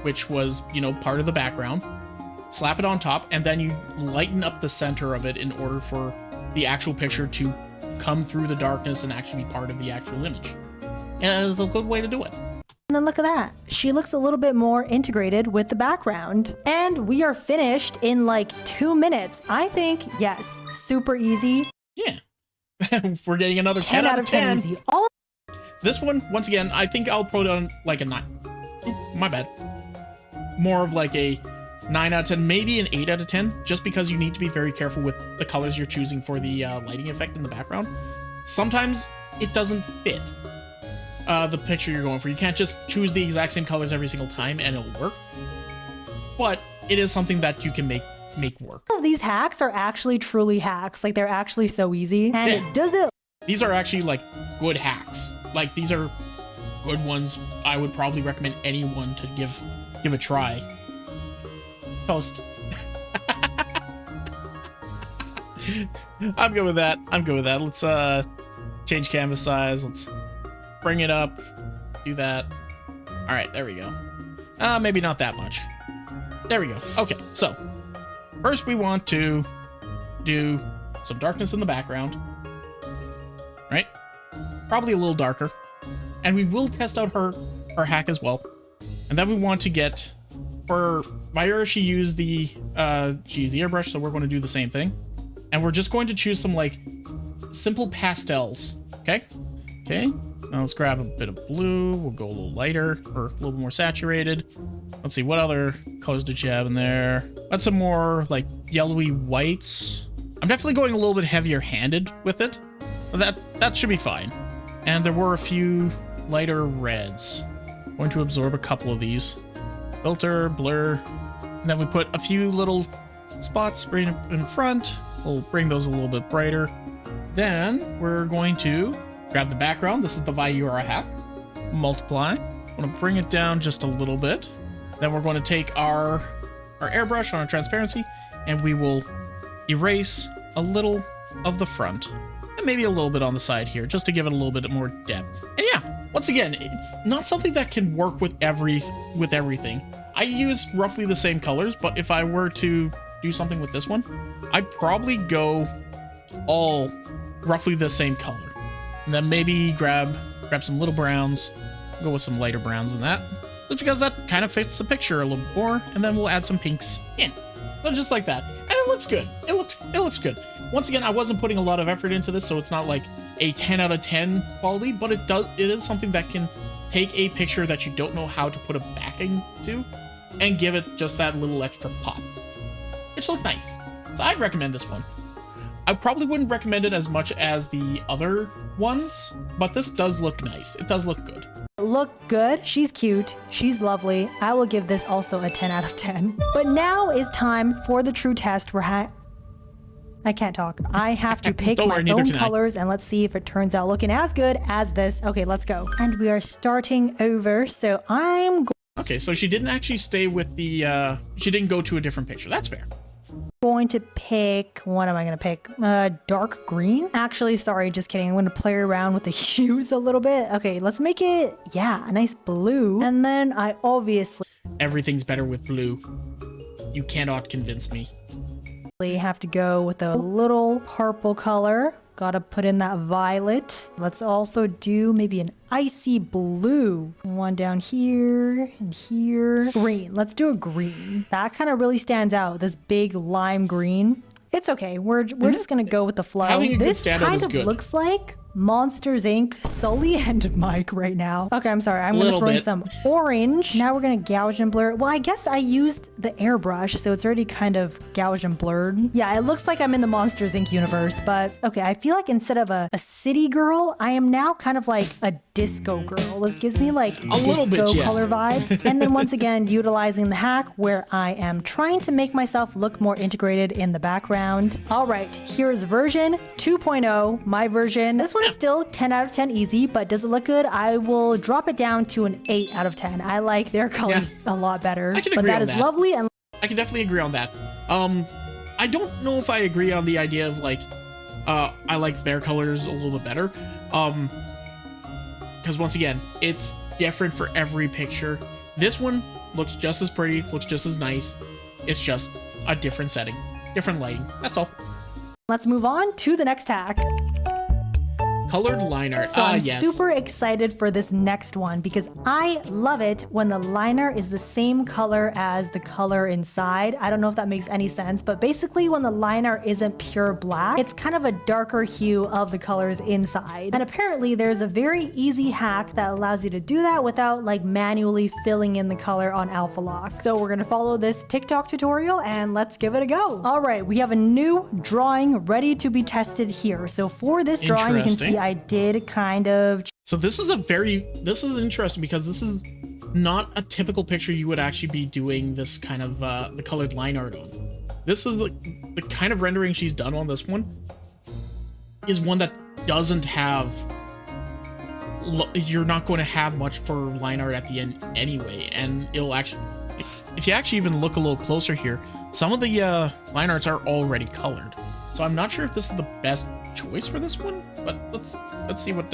which was, part of the background, slap it on top, and then you lighten up the center of it in order for the actual picture to come through the darkness and actually be part of the actual image. And it's a good way to do it. And then look at that. She looks a little bit more integrated with the background. And we are finished in like 2 minutes. I think, yes, super easy. Yeah. We're getting another 10 out of 10 easy. This one, once again, I think I'll put on like a 9. Oop, my bad. More of like a 9 out of 10, maybe an 8 out of 10, just because you need to be very careful with the colors you're choosing for the lighting effect in the background. Sometimes it doesn't fit the picture you're going for. You can't just choose the exact same colors every single time and it'll work. But it is something that you can make work. All of these hacks are actually truly hacks. Like, they're actually so easy. And it doesn't... These are actually like good hacks. Like, these are good ones. I would probably recommend anyone to give a try. Toast. I'm good with that. Let's change canvas size. Let's bring it up. Do that. All right, there we go. Maybe not that much. There we go. Okay, so first we want to do some darkness in the background. Right? Probably a little darker. And we will test out her hack as well. And then we want to get, for Mayura, she used the airbrush, so we're going to do the same thing. And we're just going to choose some like simple pastels. Okay? Now let's grab a bit of blue. We'll go a little lighter or a little more saturated. Let's see, what other colors did she have in there? Got some more like yellowy whites. I'm definitely going a little bit heavier handed with it. That should be fine. And there were a few lighter reds. I'm going to absorb a couple of these. Filter, blur, and then we put a few little spots right in front. We'll bring those a little bit brighter. Then we're going to grab the background. This is the Viura hack. Multiply. I'm going to bring it down just a little bit. Then we're going to take our airbrush on our transparency, and we will erase a little of the front. And maybe a little bit on the side here, just to give it a little bit more depth. And yeah, once again, it's not something that can work with everything. I use roughly the same colors, but if I were to do something with this one, I'd probably go all roughly the same color. And then maybe grab some little browns, go with some lighter browns than that, just because that kind of fits the picture a little more. And then we'll add some pinks in, so just like that. And it looks good. It looks good. Once again, I wasn't putting a lot of effort into this, so it's not like a 10 out of 10 quality, but it is something that can take a picture that you don't know how to put a backing to and give it just that little extra pop, which looks nice. So I'd recommend this one. I probably wouldn't recommend it as much as the other ones, but this does look nice. It does look good. Look good. She's cute. She's lovely. I will give this also a 10 out of 10. But now is time for the true test where I can't talk. I have to pick my own colors, and let's see if it turns out looking as good as this. Okay, let's go. And we are starting over, so I'm okay, so she didn't actually stay with the, she didn't go to a different picture. That's fair. Going to pick, what am I going to pick? Dark green? Actually, sorry, just kidding. I'm going to play around with the hues a little bit. Okay, let's make it, yeah, a nice blue. And then I obviously... Everything's better with blue. You cannot convince me. Have to go with a little purple color. Gotta put in that violet. Let's also do maybe an icy blue. One down here and here. Green. Let's do a green. That kind of really stands out. This big lime green. It's okay. We're just gonna go with the flow. This kind of looks like Monsters Inc. Sully and Mike right now. Okay, I'm sorry. I'm gonna throw in some orange. Now we're gonna gouge and blur. Well, I guess I used the airbrush, so it's already kind of gouged and blurred. Yeah, it looks like I'm in the Monsters Inc. universe, but okay, I feel like instead of a city girl, I am now kind of like a disco girl. This gives me like disco color vibes. And then once again, utilizing the hack where I am trying to make myself look more integrated in the background. All right, here's version 2.0, my version. This one is still 10 out of 10 easy, but does it look good? I will drop it down to an 8 out of 10. I like their colors a lot better. I can agree on that. Lovely, and I can definitely agree on that. I don't know if I agree on the idea of like, I like their colors a little bit better. Because once again, it's different for every picture. This one looks just as pretty, looks just as nice. It's just a different setting, different lighting. That's all. Let's move on to the next hack. Colored line art. So I'm yes. super excited for this next one because I love it when the liner is the same color as the color inside. I don't know if that makes any sense, but basically when the liner isn't pure black, it's kind of a darker hue of the colors inside. And apparently there's a very easy hack that allows you to do that without like manually filling in the color on Alpha Lock. So we're gonna follow this TikTok tutorial and let's give it a go. All right, we have a new drawing ready to be tested here. So for this drawing, you can see I did kind of... So this is interesting because this is not a typical picture you would actually be doing this kind of the colored line art on. This is the kind of rendering she's done on this one is one that doesn't have... You're not going to have much for line art at the end anyway, and it'll actually... If you actually even look a little closer here, some of the line arts are already colored. So I'm not sure if this is the best choice for this one, but let's see what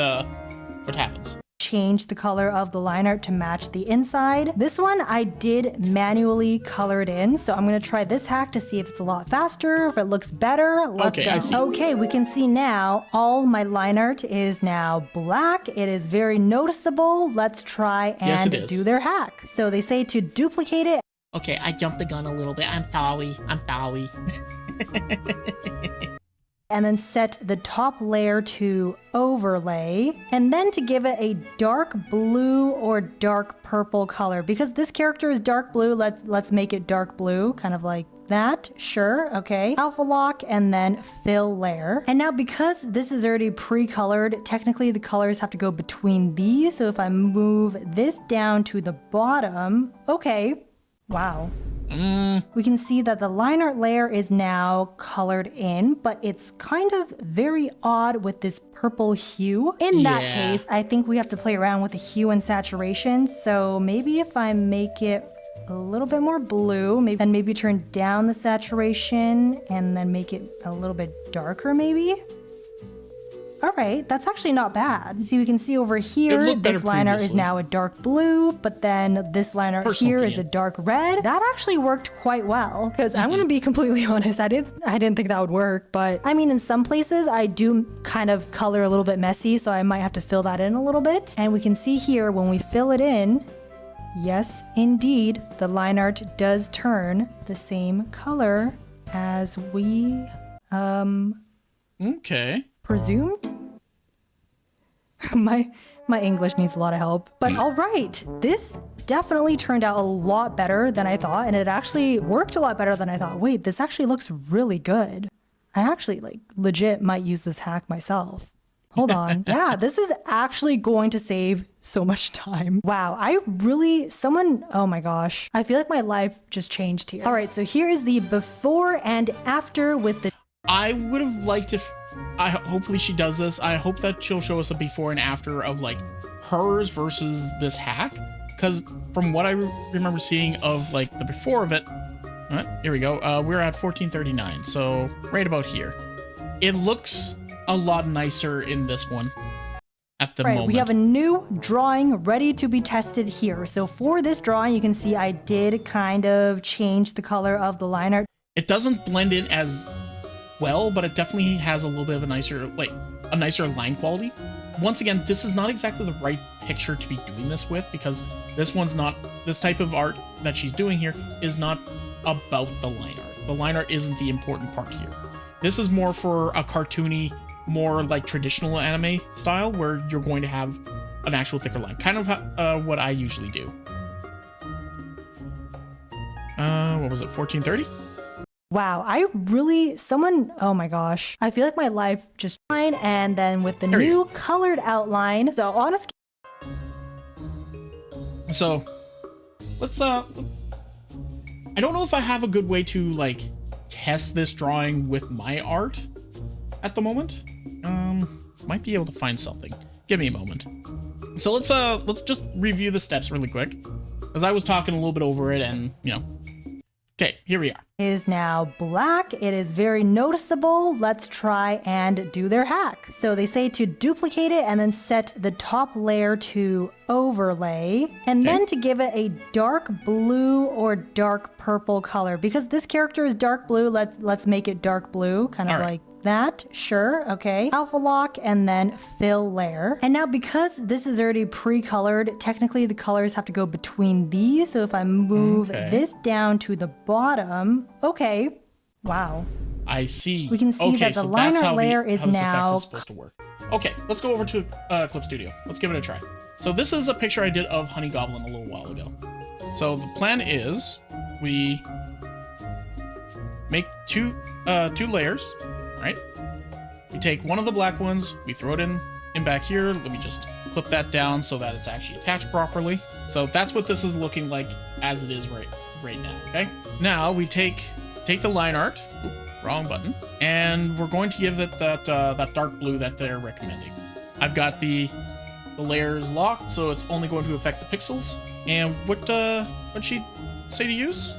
happens. Change the color of the line art to match the inside. This one I did manually color it in, so I'm gonna try this hack to see if it's a lot faster, if it looks better. Let's go. Okay, we can see now all my line art is now black. It is very noticeable. Let's try and do their hack. So they say to duplicate it. Okay, I jumped the gun a little bit. I'm sorry. And then set the top layer to overlay, and then to give it a dark blue or dark purple color. Because this character is dark blue, let's make it dark blue, kind of like that. Sure, okay. Alpha Lock and then fill layer. And now because this is already pre-colored, technically the colors have to go between these. So if I move this down to the bottom, okay, wow. We can see that the line art layer is now colored in, but it's kind of very odd with this purple hue. In that case, I think we have to play around with the hue and saturation. So maybe if I make it a little bit more blue, maybe turn down the saturation and then make it a little bit darker maybe. All right, that's actually not bad. See, we can see over here, this line art is now a dark blue, but then this line art here is a dark red. That actually worked quite well, because I'm gonna be completely honest, I didn't think that would work, but I mean, in some places, I do kind of color a little bit messy, so I might have to fill that in a little bit. And we can see here, when we fill it in, yes, indeed, the line art does turn the same color as we, presumed? My English needs a lot of help. But all right, this definitely turned out a lot better than I thought, and it actually worked a lot better than I thought. Wait, this actually looks really good. I actually legit might use this hack myself. Hold on. Yeah, this is actually going to save so much time. Wow, oh my gosh. I feel like my life just changed here. All right, so here is the before and after with the... I would have liked if... hopefully she does this. I hope that she'll show us a before and after of like hers versus this hack. Because from what I remember seeing of like the before of it, here we go. We're at 1439, so right about here. It looks a lot nicer in this one at the moment. We have a new drawing ready to be tested here. So for this drawing, you can see I did kind of change the color of the line art. It doesn't blend in as well, but it definitely has a little bit of a nicer line quality. Once again, this is not exactly the right picture to be doing this with, because this type of art that she's doing here is not about the line art. The line art isn't the important part here. This is more for a cartoony, more like traditional anime style, where you're going to have an actual thicker line. Kind of what I usually do. What was it, 1430? Wow, oh my gosh. I feel like my life just fine, and then with the new colored outline. So honestly. So let's I don't know if I have a good way to like test this drawing with my art at the moment. Might be able to find something. Give me a moment. So let's just review the steps really quick, because I was talking a little bit over it, and okay, here we are. Is now black. It is very noticeable. Let's try and do their hack. So they say to duplicate it and then set the top layer to overlay, and then to give it a dark blue or dark purple color. Because this character is dark blue, let's make it dark blue, kind of like that. Sure. Okay. Alpha lock and then fill layer. And now because this is already pre-colored, technically the colors have to go between these. So if I move this down to the bottom, okay. Wow. I see. We can see that the liner layer is now supposed to work. Okay, let's go over to Clip Studio. Let's give it a try. So this is a picture I did of Honey Goblin a little while ago. So the plan is we make two layers, right? We take one of the black ones, we throw it in back here. Let me just clip that down so that it's actually attached properly. So that's what this is looking like as it is right now, okay? Now we take the line art, wrong button, and we're going to give it that dark blue that they're recommending. I've got the layers locked, so it's only going to affect the pixels. And what'd she say to use?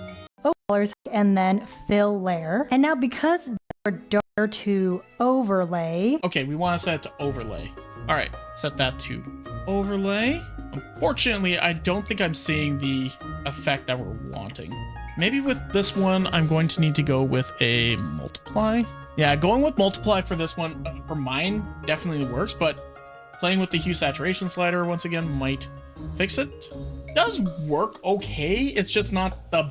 Colors and then fill layer. And now because they're darker to overlay. Okay, we want to set it to overlay. All right, set that to overlay. Unfortunately, I don't think I'm seeing the effect that we're wanting. Maybe with this one, I'm going to need to go with a multiply. Yeah, going with multiply for this one, for mine, definitely works, but playing with the hue saturation slider once again might fix it. Does work okay, it's just not the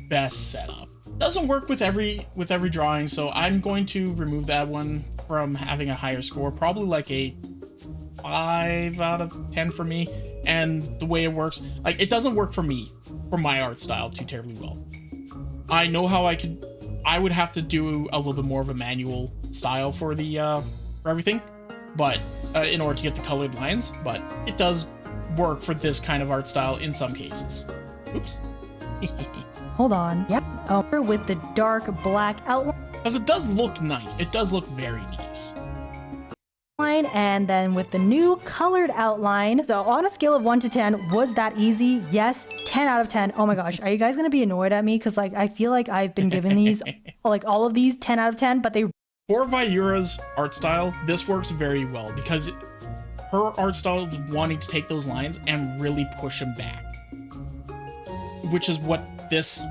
best setup. Doesn't work with every drawing, so I'm going to remove that one from having a higher score, probably like a 5 out of 10 for me. And the way it works, like, it doesn't work for me, for my art style, too terribly well. I know how I would have to do a little bit more of a manual style for the for everything, but in order to get the colored lines, but it does work for this kind of art style in some cases. Oops. Hold on. Yep. Over with the dark black outline. Because it does look nice. It does look very nice. And then with the new colored outline. So on a scale of 1 to 10, was that easy? Yes. 10 out of 10. Oh my gosh. Are you guys going to be annoyed at me? Because like, I feel like I've been given these, like all of these 10 out of 10, but they... For Viura's art style, this works very well because her art style is wanting to take those lines and really push them back, which is what this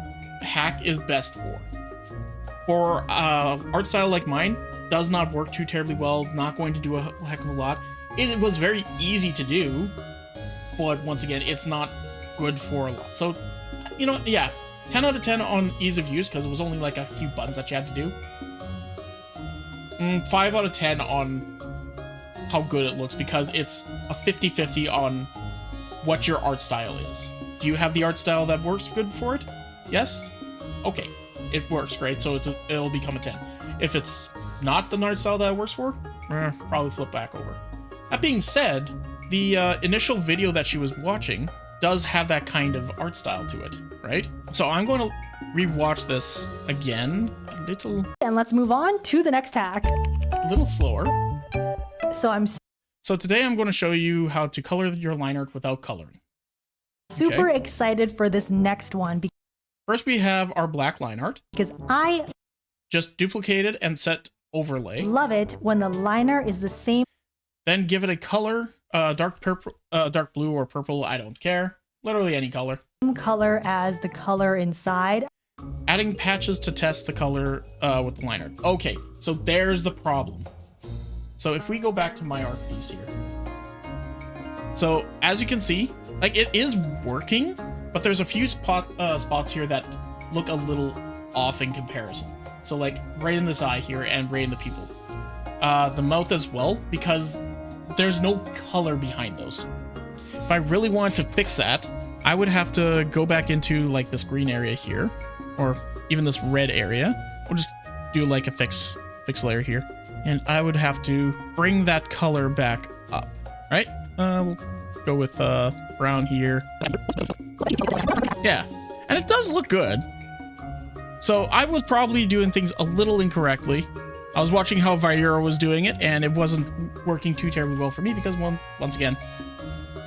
hack is best for. For art style like mine, does not work too terribly well, not going to do a heck of a lot. It was very easy to do, but once again, it's not good for a lot. So, you know, yeah, 10 out of 10 on ease of use because it was only like a few buttons that you had to do. 5 out of 10 on how good it looks because it's a 50-50 on what your art style is. Do you have the art style that works good for it? Yes? Okay. It works great, so it'll become a 10. If it's not the art style that it works for, probably flip back over. That being said, the initial video that she was watching does have that kind of art style to it, right? So I'm going to rewatch this again a little... And let's move on to the next hack. A little slower. So today I'm going to show you how to color your line art without coloring. Super excited for this next one. First, we have our black line art. Because I just duplicate it and set overlay. Love it when the liner is the same. Then give it a color, dark purple, dark blue or purple. I don't care. Literally any color. Same color as the color inside. Adding patches to test the color with the line art. Okay, so there's the problem. So if we go back to my art piece here. So as you can see, like it is working, but there's a few spots here that look a little off in comparison. So like right in this eye here and right in the pupil. The mouth as well, because there's no color behind those. If I really wanted to fix that, I would have to go back into like this green area here, or even this red area. We'll just do like a fix layer here. And I would have to bring that color back up, right? We'll go with brown here. Yeah, and it does look good. So I was probably doing things a little incorrectly. I was watching how Viura was doing it, and it wasn't working too terribly well for me because, once again,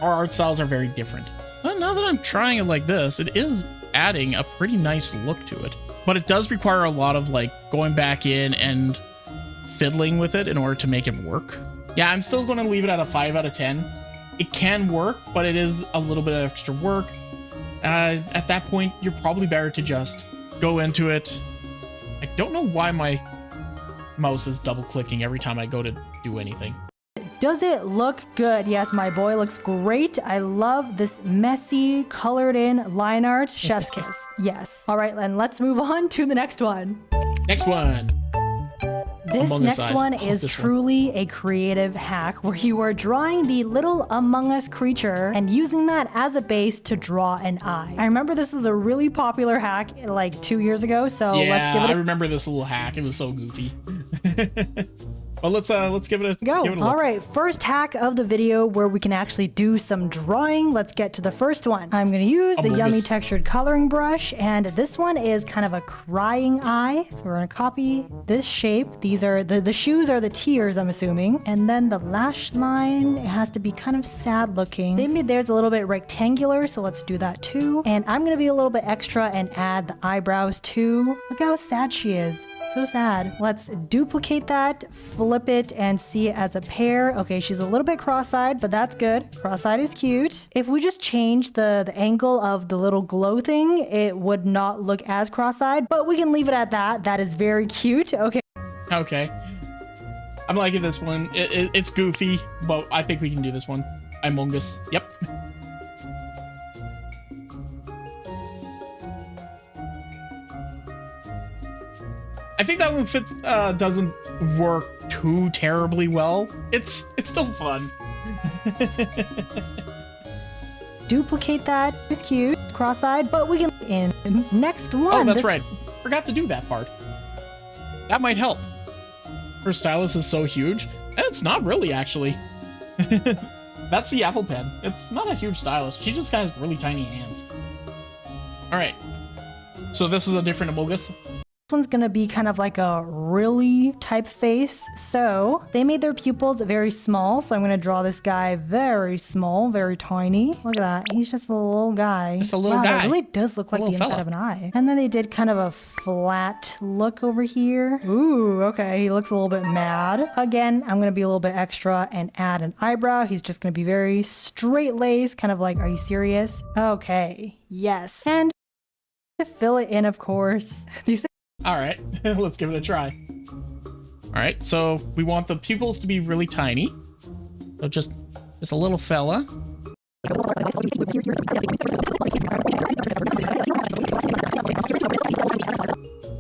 our art styles are very different. But now that I'm trying it like this, it is adding a pretty nice look to it. But it does require a lot of like going back in and fiddling with it in order to make it work. Yeah, I'm still going to leave it at a 5 out of 10. It can work, but it is a little bit of extra work. At that point, you're probably better to just go into it. I don't know why my mouse is double clicking every time I go to do anything. Does it look good? Yes, my boy looks great. I love this messy, colored in line art. Chef's kiss. Yes. All right, then let's move on to the next one. Next one. This next one is truly a creative hack where you are drawing the little Among Us creature and using that as a base to draw an eye. I remember this was a really popular hack like 2 years ago, so let's give it I remember this little hack. It was so goofy. Well, let's give it a go. Give it a All look. right, first hack of the video where we can actually do some drawing. Let's get to the first one. I'm gonna use the yummy textured coloring brush, and this one is kind of a crying eye. So we're gonna copy this shape. These are the shoes are the tears, I'm assuming, and then the lash line, it has to be kind of sad looking. They made theirs a little bit rectangular, so let's do that too. And I'm gonna be a little bit extra and add the eyebrows too. Look how sad she is. So sad. Let's duplicate that, flip it, and see it as a pair. Okay, she's a little bit cross-eyed, but that's good. Cross-eyed is cute. If we just change the angle of the little glow thing, it would not look as cross-eyed, but we can leave it at that. That is very cute. Okay. Okay. I'm liking this one. It's goofy, but I think we can do this one. Among Us. Yep. I think that one doesn't work too terribly well. It's still fun. Duplicate that. It's cute. Cross-eyed, but we can in next one. Oh, that's right. Forgot to do that part. That might help. Her stylus is so huge. It's not really, actually. That's the Apple Pen. It's not a huge stylus. She just has really tiny hands. All right. So this is a different Among Us. This one's gonna be kind of like a really type face. So they made their pupils very small. So I'm gonna draw this guy very small, very tiny. Look at that. He's just a little guy. Just a little guy. That really does look like the inside of an eye. And then they did kind of a flat look over here. Ooh, okay. He looks a little bit mad. Again, I'm gonna be a little bit extra and add an eyebrow. He's just gonna be very straight laced, kind of like, are you serious? Okay. Yes. And to fill it in, of course. These All right, let's give it a try. All right, so we want the pupils to be really tiny. So just a little fella.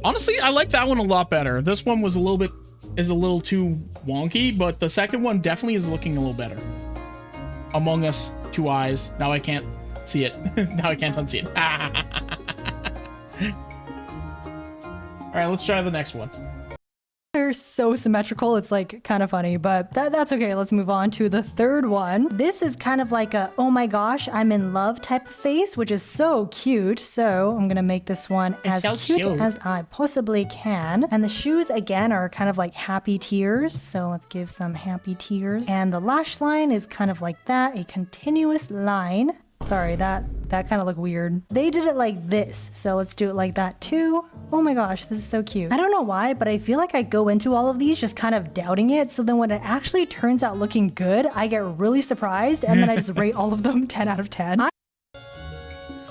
Honestly, I like that one a lot better. This one was a little too wonky, but the second one definitely is looking a little better. Among Us, 2 eyes. Now I can't see it. Now I can't unsee it. All right, let's try the next one. They're so symmetrical, it's like kind of funny, but that's okay. Let's move on to the third one. This is kind of like a, oh my gosh, I'm in love type of face, which is so cute. So I'm gonna make this one as cute as I possibly can. And the shoes, again, are kind of like happy tears. So let's give some happy tears. And the lash line is kind of like that, a continuous line. Sorry, that kind of looked weird. They did it like this, so let's do it like that too. Oh my gosh, this is so cute. I don't know why, but I feel like I go into all of these just kind of doubting it, so then when it actually turns out looking good, I get really surprised, and then I just rate all of them 10 out of 10.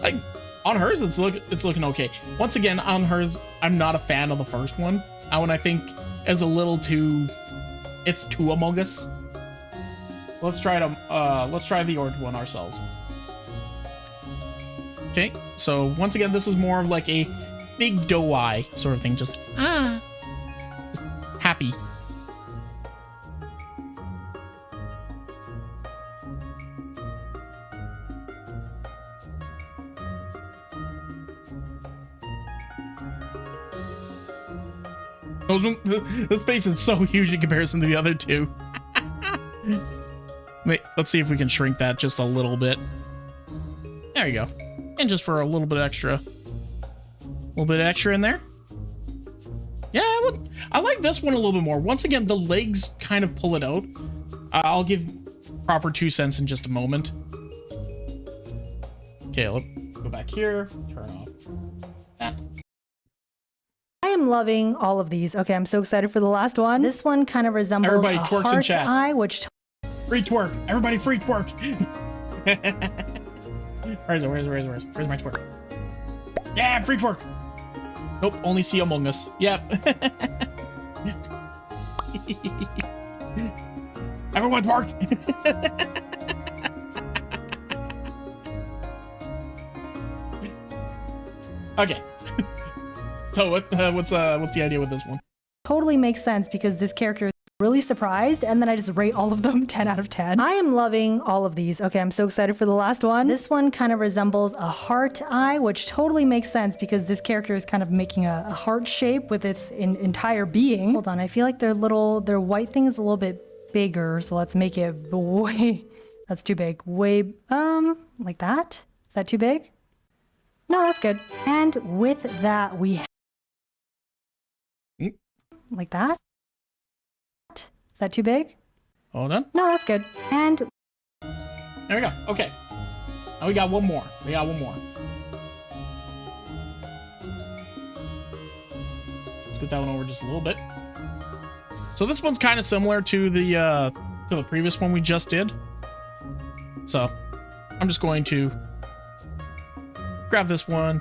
Like, on hers, it's looking okay. Once again, on hers, I'm not a fan of the first one. That one I think is a little too... It's too Among Us. Let's try the orange one ourselves. Okay, so once again, this is more of like a big doe eye sort of thing, just happy. This face is so huge in comparison to the other two. Wait, let's see if we can shrink that just a little bit. There you go. And just for a little bit extra in there. Yeah, I like this one a little bit more. Once again, the legs kind of pull it out. I'll give proper 2 cents in just a moment. Okay, let's go back here, turn off that. I am loving all of these. Okay, I'm so excited for the last one. This one kind of resembles Everybody a twerks in heart chat. eye, which... Free twerk. Everybody free twerk. Where's my twerk? Yeah, free twerk. Nope, only see Among Us. Yep. Everyone park. Okay. So what's the idea with this one? Totally makes sense because this character is really surprised, and then I just rate all of them 10 out of 10. I am loving all of these. Okay, I'm so excited for the last one. This one kind of resembles a heart eye, which totally makes sense because this character is kind of making a heart shape with its entire being. Hold on, I feel like their white thing is a little bit bigger, so let's make it way, that's too big. Way, like that? Is that too big? No, that's good. And with that, we like that. Is that too big? Hold on. No, that's good. And there we go. Okay. Now we got one more. Let's get that one over just a little bit. So this one's kind of similar to the previous one we just did. So I'm just going to grab this one.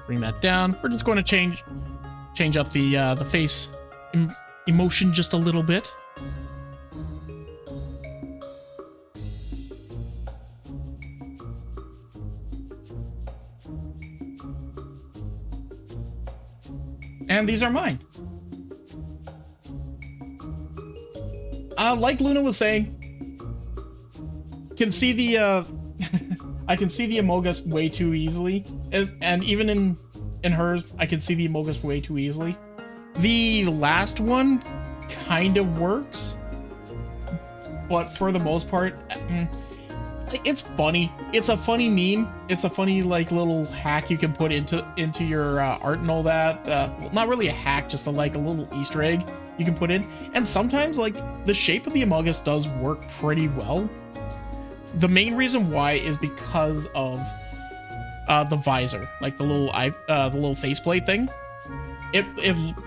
Bring that down. We're just going to change up the face emotion just a little bit. And these are mine. Like Luna was saying, can see the I can see the Amogus way too easily, and even in hers, I can see the Amogus way too easily. The last one kind of works, but for the most part, it's funny. It's a funny meme. It's a funny like little hack you can put into your art and all that. Well, not really a hack, just a little Easter egg you can put in. And sometimes like the shape of the Amogus does work pretty well. The main reason why is because of the visor, like the little faceplate thing. It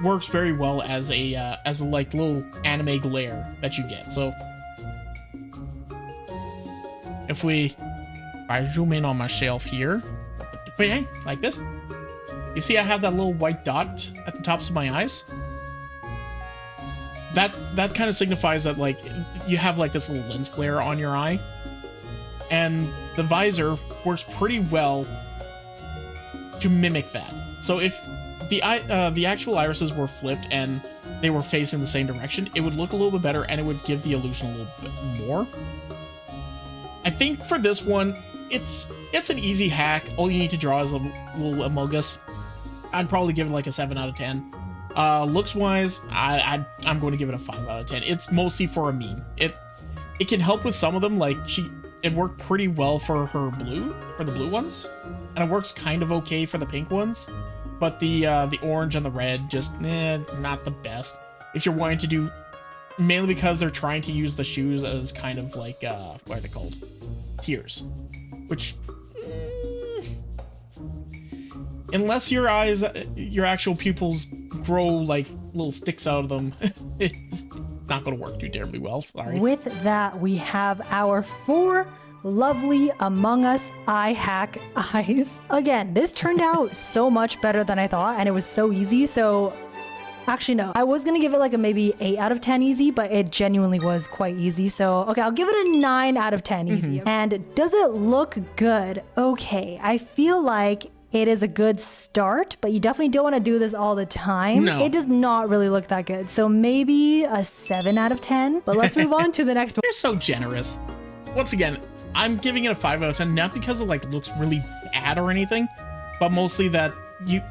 works very well as a like little anime glare that you get. So if I zoom in on myself here, like this, you see I have that little white dot at the tops of my eyes. That kind of signifies that like you have like this little lens flare on your eye. And the visor works pretty well to mimic that. So if the actual irises were flipped and they were facing the same direction, it would look a little bit better and it would give the illusion a little bit more. I think for this one, it's an easy hack. All you need to draw is a little Amogus. I'd probably give it like a 7 out of 10. Looks wise, I'm going to give it a 5 out of 10. It's mostly for a meme. It can help with some of them, like it worked pretty well for the blue ones, and it works kind of okay for the pink ones, but the orange and the red just not the best. If you're wanting to do, mainly because they're trying to use the shoes as kind of like what are they called? Tiers, which unless your actual pupils grow like little sticks out of them, it's not going to work too terribly well. Sorry. With that, we have our 4 lovely Among Us eye hack eyes. Again, this turned out so much better than I thought, and it was so easy. So actually, no, I was going to give it like a maybe 8 out of 10 easy, but it genuinely was quite easy. So, okay, I'll give it a 9 out of 10 easy. And does it look good? Okay, I feel like it is a good start, but you definitely don't want to do this all the time. No. It does not really look that good. So maybe a 7 out of 10, but let's move on to the next one. You're so generous. Once again, I'm giving it a 5 out of 10, not because it like looks really bad or anything, but mostly that you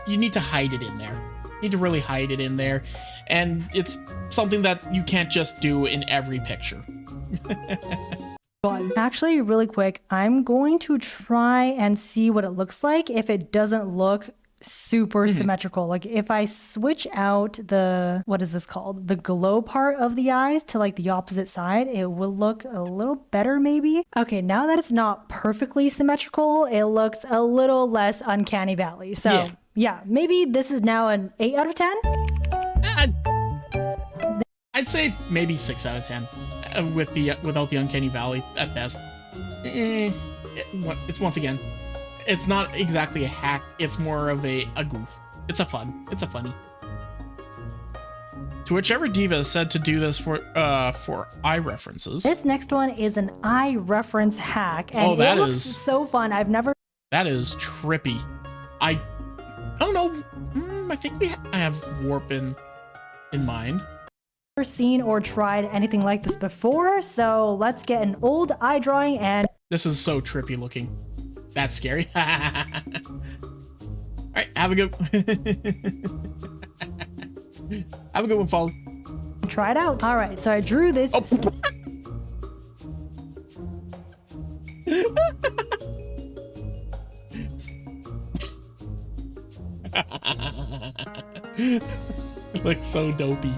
need to hide it in there. You need to really hide it in there. And it's something that you can't just do in every picture. But actually, really quick, I'm going to try and see what it looks like if it doesn't look super symmetrical. Like if I switch out the, what is this called? The glow part of the eyes to like the opposite side, it will look a little better maybe. Okay, now that it's not perfectly symmetrical, it looks a little less uncanny valley. So yeah, maybe this is now an 8 out of 10? I'd say maybe 6 out of 10 without the uncanny valley at best. It's once again, It's not exactly a hack. It's more of a goof. It's a funny. To whichever diva is said to do this for eye references. This next one is an eye reference hack, and it looks so fun. That is trippy. I don't know. I think I have warp in mind. Never seen or tried anything like this before, so let's get an old eye drawing and. This is so trippy looking. That's scary. All right, have a good. Have a good one, Fall. Try it out. All right, so I drew this. Oh. Looks so dopey.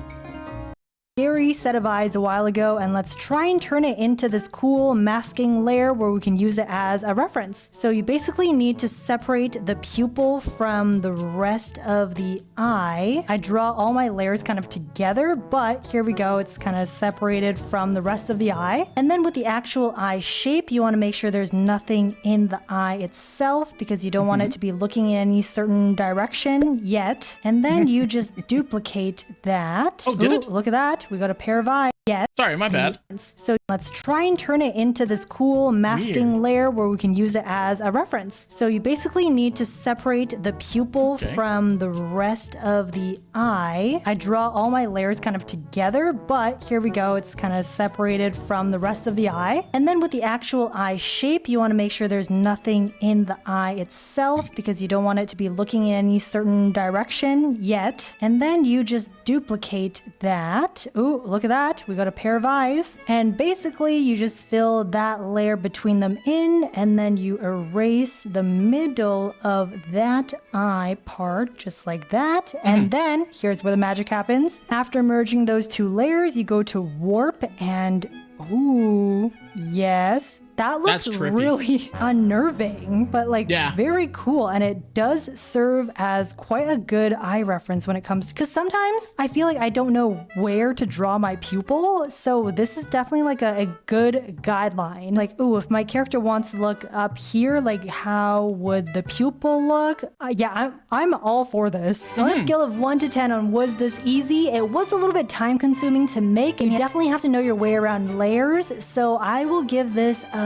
Scary set of eyes a while ago, and let's try and turn it into this cool masking layer where we can use it as a reference. So you basically need to separate the pupil from the rest of the eye. I draw all my layers kind of together, but here we go, it's kind of separated from the rest of the eye. And then with the actual eye shape, you want to make sure there's nothing in the eye itself because you don't want it to be looking in any certain direction yet. And then you just duplicate that. Oh, did it? Look at that. We got a pair of eyes. Yes. Sorry, my bad. So let's try and turn it into this cool masking layer where we can use it as a reference. So you basically need to separate the pupil from the rest of the eye. I draw all my layers kind of together, but here we go. It's kind of separated from the rest of the eye. And then with the actual eye shape, you want to make sure there's nothing in the eye itself because you don't want it to be looking in any certain direction yet. And then you just duplicate that. Ooh, look at that. We got a pair of eyes. And basically you just fill that layer between them in, and then you erase the middle of that eye part just like that. And then here's where the magic happens. After merging those two layers, you go to warp and ooh, yes. That looks really unnerving, but like very cool. And it does serve as quite a good eye reference when it comes, because sometimes I feel like I don't know where to draw my pupil. So this is definitely like a good guideline. Like, ooh, if my character wants to look up here, like how would the pupil look? Yeah, I'm all for this. On a scale of 1 to 10 on was this easy, it was a little bit time consuming to make, and you definitely have to know your way around layers. So I will give this a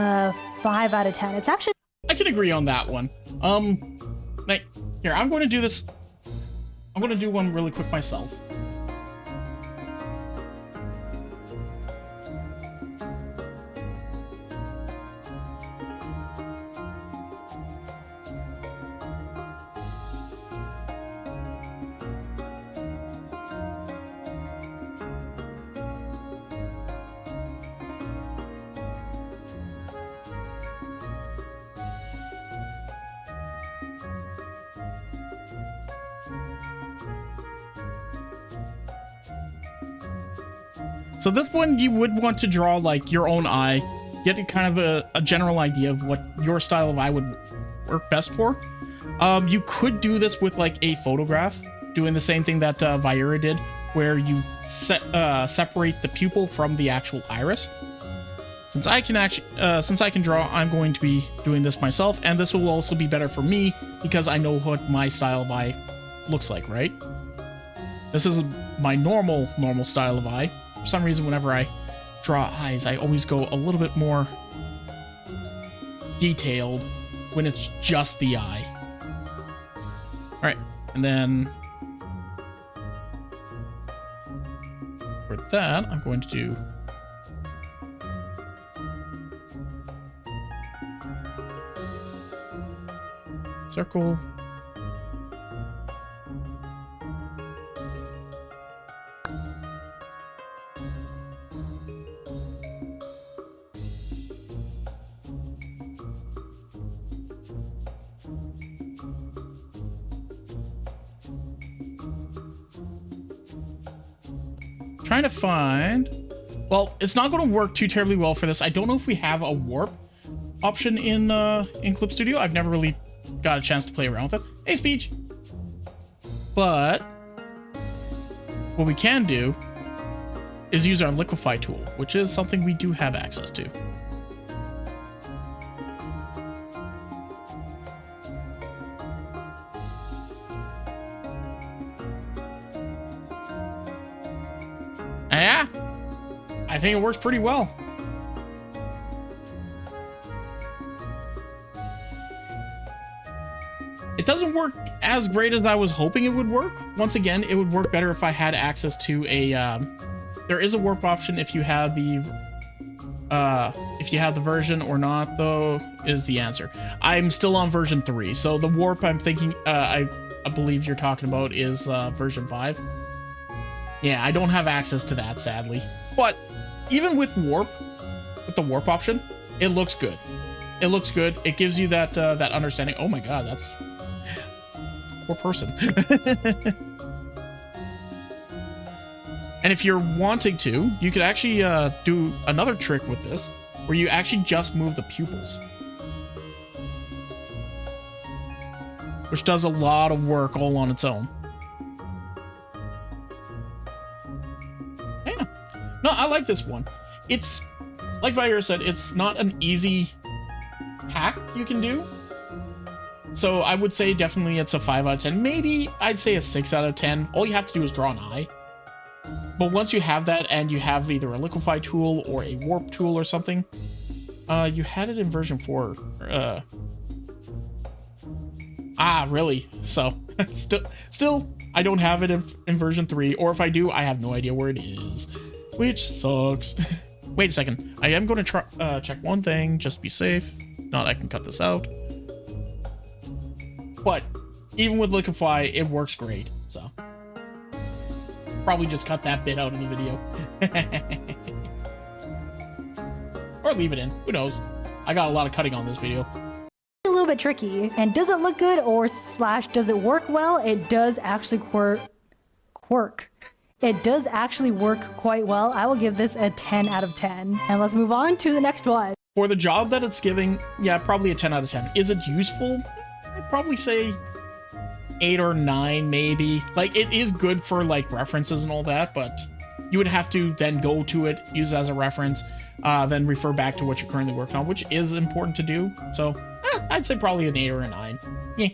5 out of 10. It's actually, I can agree on that one. Like, here, I'm going to do this. I'm going to do one really quick myself. So this one, you would want to draw like your own eye, get kind of a general idea of what your style of eye would work best for. You could do this with like a photograph, doing the same thing that Viura did, where you separate the pupil from the actual iris. Since I can draw, I'm going to be doing this myself, and this will also be better for me because I know what my style of eye looks like, right? This is my normal style of eye. For some reason, whenever I draw eyes, I always go a little bit more detailed when it's just the eye. All right, and then for that, I'm going to do circle. Trying to find, well, it's not going to work too terribly well for this. I don't know if we have a warp option in Clip Studio. I've never really got a chance to play around with it. Hey, Speech. But what we can do is use our liquefy tool, which is something we do have access to. Yeah, I think it works pretty well. It doesn't work as great as I was hoping it would work. Once again, it would work better if I had access to a, there is a warp option if you have the version or not, though, is the answer. I'm still on version 3, so the warp I'm thinking, I believe you're talking about is version 5. Yeah, I don't have access to that, sadly. But even with warp, with the warp option, it looks good. It looks good. It gives you that that understanding. Oh my god, that's poor person. And if you're wanting to, you could actually do another trick with this, where you actually just move the pupils, which does a lot of work all on its own. Yeah. No, I like this one. It's, like Vayura said, it's not an easy hack you can do. So I would say definitely it's a 5 out of 10. Maybe I'd say a 6 out of 10. All you have to do is draw an eye. But once you have that and you have either a liquefy tool or a warp tool or something, you had it in version 4. Really? So still, I don't have it in version 3, or if I do, I have no idea where it is, which sucks. Wait a second. I am going to try check one thing, just to be safe. Not I can cut this out. But even with liquefy, it works great. So probably just cut that bit out of the video. Or leave it in. Who knows? I got a lot of cutting on this video. A little bit tricky. And does it look good or slash does it work well? It does actually quirk. It does actually work quite well. I will give this a 10 out of 10. And let's move on to the next one. For the job that it's giving, yeah, probably a 10 out of 10. Is it useful? I'd probably say 8 or 9, maybe. Like, it is good for, like, references and all that, but you would have to then go to it, use it as a reference, then refer back to what you're currently working on, which is important to do. So, I'd say probably an 8 or a 9. Yeah.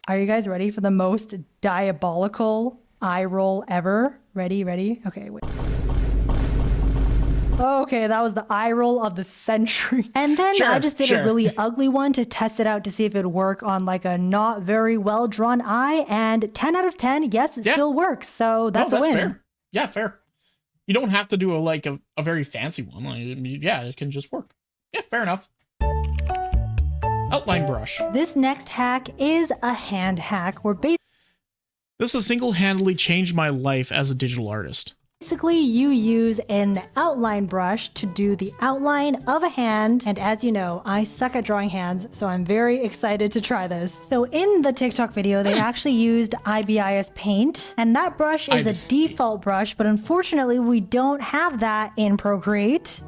Are you guys ready for the most diabolical eye roll ever? Ready? Okay, wait. Okay, that was the eye roll of the century. And then I just did a really ugly one to test it out to see if it would work on like a not very well drawn eye. And 10 out of 10, yes, it still works. So that's a win. Fair. Yeah, fair. You don't have to do a very fancy one. I mean, yeah, it can just work. Yeah, fair enough. Outline brush. This next hack is a hand hack where this has single-handedly changed my life as a digital artist. basically you use an outline brush to do the outline of a hand. And as you know, I suck at drawing hands, so I'm very excited to try this. So in the TikTok video, they actually used IBIS Paint, and that brush is a default brush, but unfortunately we don't have that in Procreate.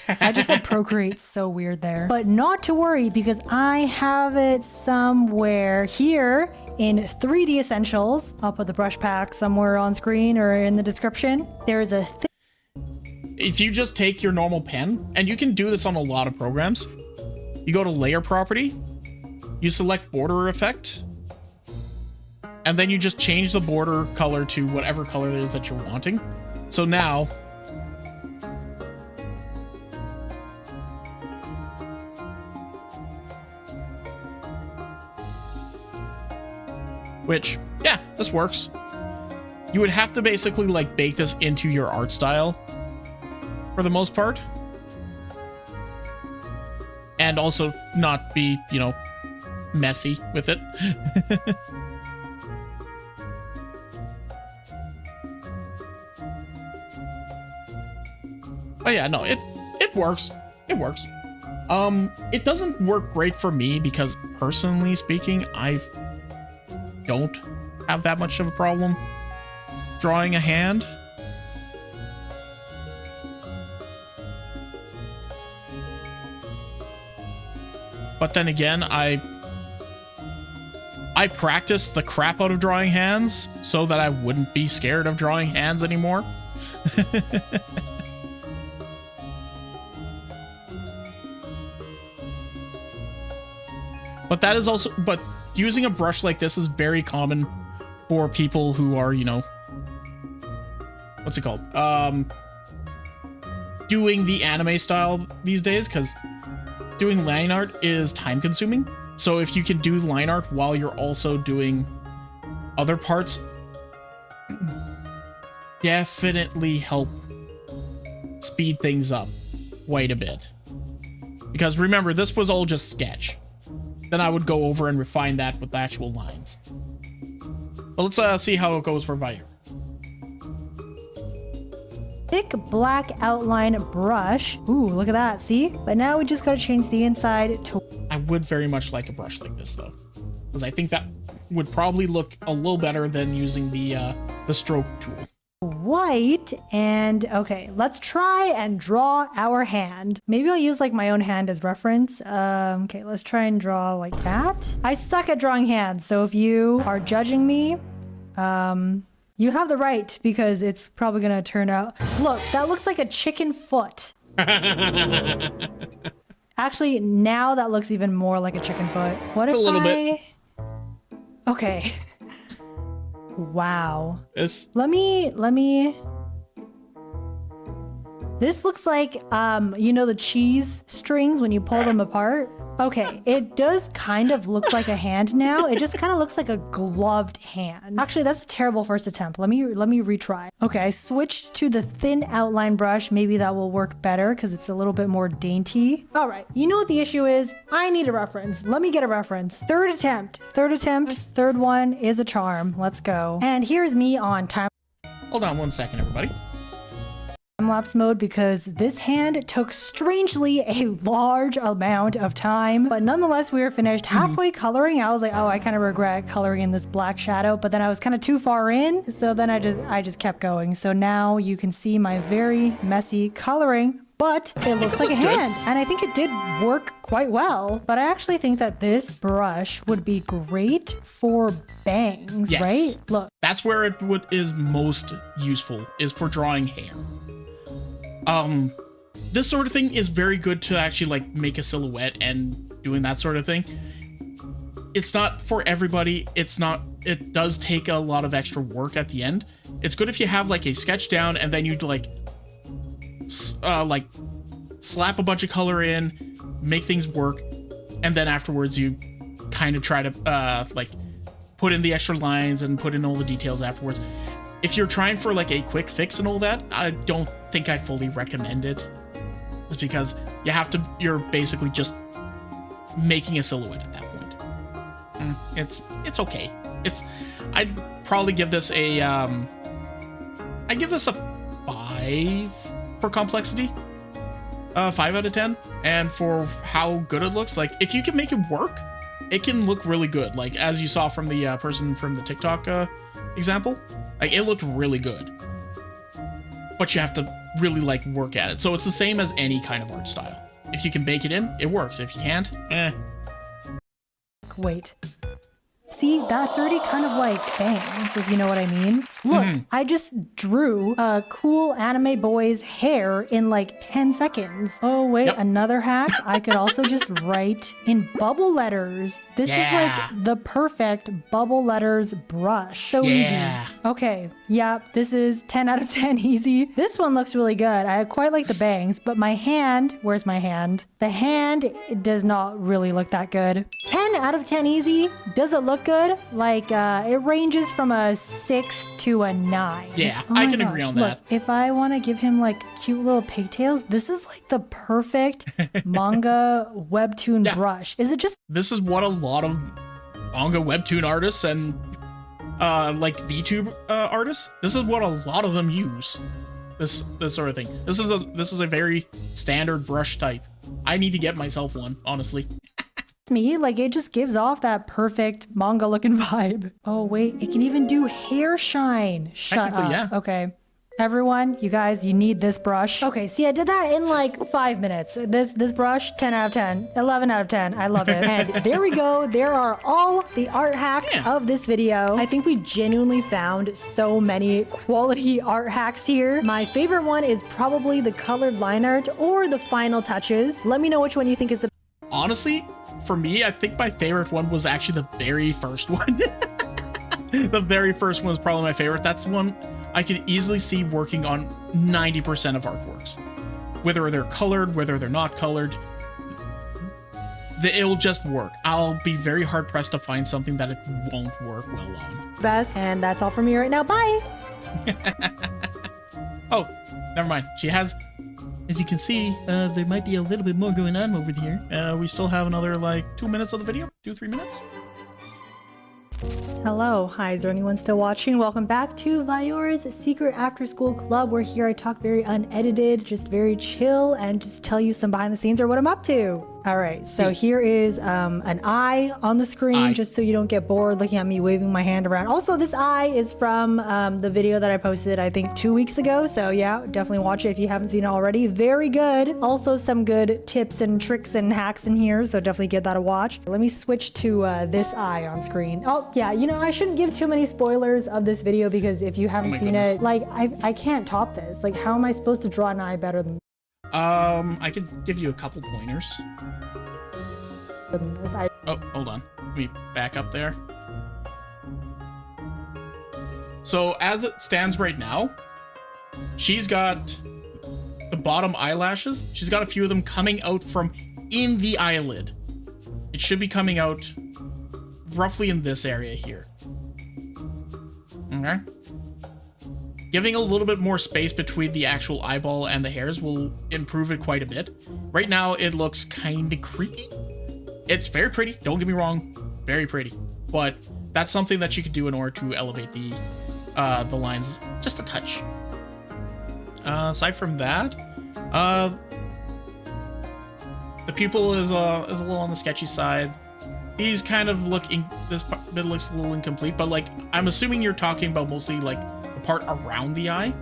I just said Procreate, so weird there. But not to worry, because I have it somewhere here in 3D Essentials. I'll put the brush pack somewhere on screen or in the description. There's a if you just take your normal pen, and you can do this on a lot of programs, you go to layer property, you select border effect, and then you just change the border color to whatever color it is that you're wanting. So now which, yeah, this works. You would have to basically like bake this into your art style for the most part. And also not be, you know, messy with it. But yeah, no, it works. It works. It doesn't work great for me because personally speaking, I don't have that much of a problem drawing a hand. But then again, I practice the crap out of drawing hands so that I wouldn't be scared of drawing hands anymore. But that is also, but using a brush like this is very common for people who are, you know, what's it called? Doing the anime style these days, because doing line art is time consuming. So if you can do line art while you're also doing other parts, definitely help speed things up quite a bit. Because remember, this was all just sketch. Then I would go over and refine that with the actual lines. But let's see how it goes for Vire. Thick black outline brush. Ooh, look at that, see? But now we just gotta change the inside to... I would very much like a brush like this though, because I think that would probably look a little better than using the stroke tool. White, and okay, let's try and draw our hand. Maybe I'll use like my own hand as reference. Okay, let's try and draw like that. I suck at drawing hands, so if you are judging me, you have the right, because it's probably gonna turn out... Look, that looks like a chicken foot. Actually, now that looks even more like a chicken foot. What if a little bit. Okay. Wow. Let me... This looks like, you know the cheese strings when you pull them apart? Okay, it does kind of look like a hand now. It just kind of looks like a gloved hand. Actually, that's a terrible first attempt. Let me retry. Okay, I switched to the thin outline brush. Maybe that will work better because it's a little bit more dainty. All right, you know what the issue is? I need a reference. Let me get a reference. Third attempt. Third one is a charm. Let's go. And here's me on time. Hold on one second, everybody. Time-lapse mode, because this hand took strangely a large amount of time, but nonetheless we were finished. Halfway coloring, I was like, oh, I kind of regret coloring in this black shadow, but then I was kind of too far in, so then I just kept going. So now you can see my very messy coloring, but it looks like a hand, and I think it did work quite well. But I actually think that this brush would be great for bangs, yes. Right? Look, that's where it is most useful, is for drawing hair. This sort of thing is very good to actually like make a silhouette and doing that sort of thing. It's not for everybody. It does take a lot of extra work at the end. It's good if you have like a sketch down and then you'd like slap a bunch of color in, make things work, and then afterwards you kind of try to like put in the extra lines and put in all the details afterwards. If you're trying for like a quick fix and all that, I don't think I fully recommend it. It's because you're basically just making a silhouette at that point. It's okay. I'd probably give this a I'd give this a 5 for complexity. 5 out of 10. And for how good it looks, like if you can make it work, it can look really good. Like as you saw from the person from the TikTok example, like it looked really good. But you have to really like work at it. So it's the same as any kind of art style. If you can bake it in, it works. If you can't, Wait. See, that's already kind of like bangs, if you know what I mean. Look, I just drew a cool anime boy's hair in like 10 seconds. Oh, wait, Another hack. I could also just write in bubble letters. This is like the perfect bubble letters brush. So easy. Okay, this is 10 out of 10 easy. This one looks really good. I quite like the bangs, but my hand, where's my hand? The hand, it does not really look that good. 10 out of 10 easy. Does it look good? Like, it ranges from a 6 to a 9. Yeah, I can agree on that. Look, if I want to give him like cute little pigtails, this is like the perfect manga webtoon brush. Is it just... This is what a lot of manga webtoon artists and like VTube artists, this is what a lot of them use. This sort of thing. This is a very standard brush type. I need to get myself one, honestly. Me, like it just gives off that perfect manga looking vibe. Oh wait, it can even do hair shine. Shut up. Yeah. Okay. Everyone, you guys, you need this brush. Okay, see, I did that in like 5 minutes. This brush, 10 out of 10, 11 out of 10. I love it. And there we go. There are all the art hacks of this video. I think we genuinely found so many quality art hacks here. My favorite one is probably the colored line art or the final touches. Let me know which one you think is the... Honestly, for me, I think my favorite one was actually the very first one. The very first one was probably my favorite. That's the one I can easily see working on 90% of artworks. Whether they're colored, whether they're not colored, it'll just work. I'll be very hard pressed to find something that it won't work well on. Best, and that's all from me right now. Bye. Oh, never mind. She has, as you can see, there might be a little bit more going on over here. We still have another like 2 minutes of the video, 2-3 minutes. Hello, hi, is there anyone still watching? Welcome back to Viora's Secret After School Club, where here I talk very unedited, just very chill, and just tell you some behind the scenes or what I'm up to. All right, so here is an eye on the screen, just so you don't get bored looking at me waving my hand around. Also, this eye is from the video that I posted, I think 2 weeks ago. So yeah, definitely watch it if you haven't seen it already. Very good. Also, some good tips and tricks and hacks in here, so definitely give that a watch. Let me switch to this eye on screen. Oh yeah, you know, I shouldn't give too many spoilers of this video because if you haven't seen it, like I can't top this. Like, how am I supposed to draw an eye better than? I could give you a couple pointers. Oh, hold on. Let me back up there. So as it stands right now, she's got the bottom eyelashes. She's got a few of them coming out from in the eyelid. It should be coming out roughly in this area here. Okay. Giving a little bit more space between the actual eyeball and the hairs will improve it quite a bit. Right now, it looks kind of creepy. It's very pretty, don't get me wrong, very pretty. But that's something that you could do in order to elevate the lines just a touch. Aside from that, the pupil is a little on the sketchy side. These kind of this bit looks a little incomplete, but like, I'm assuming you're talking about mostly like the part around the eye.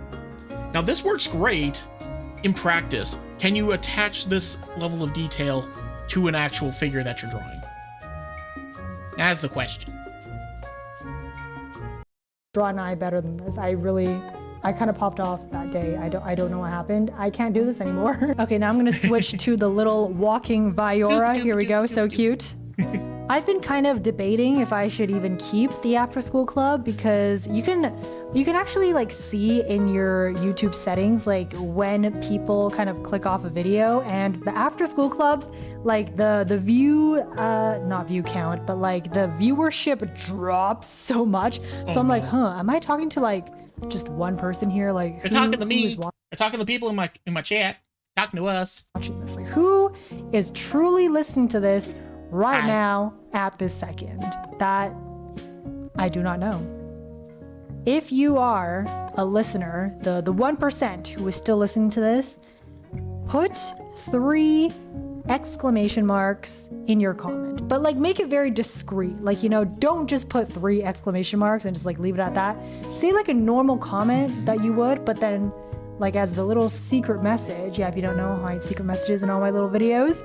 Now this works great in practice. Can you attach this level of detail to an actual figure that you're drawing? That's the question. Draw an eye better than this. I kind of popped off that day. I don't know what happened. I can't do this anymore. Okay, now I'm gonna switch to the little walking Viora. Here we go, so cute. I've been kind of debating if I should even keep the after school club, because you can actually like see in your YouTube settings like when people kind of click off a video, and the after school clubs, like the not view count, but like the viewership drops so much. So I'm like, am I talking to like just one person here? Like, you're talking to me. You're talking to the people in my chat. Talking to us. Watching this, like, who is truly listening to this right now at this second? That I do not know. If you are a listener, the 1% who is still listening to this, put 3 exclamation marks in your comment, but like make it very discreet. Like, you know, don't just put 3 exclamation marks and just like leave it at that. Say like a normal comment that you would, but then like as the little secret message. Yeah, if you don't know, I hide secret messages in all my little videos.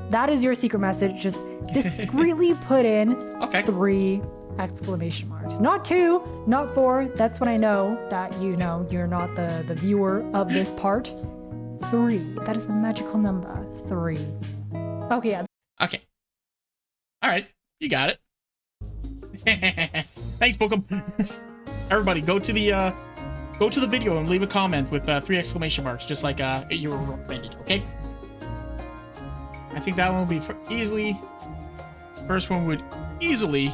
That is your secret message. Just discreetly put in 3 exclamation marks. Not 2, not 4. That's when I know that, you know, you're not the viewer of this part. 3. That is the magical number. 3. Okay, yeah. Okay. All right. You got it. Thanks, Bookum. Everybody, go to the video and leave a comment with 3 exclamation marks, just like you were recommended, okay? I think that one will be easily. First one would easily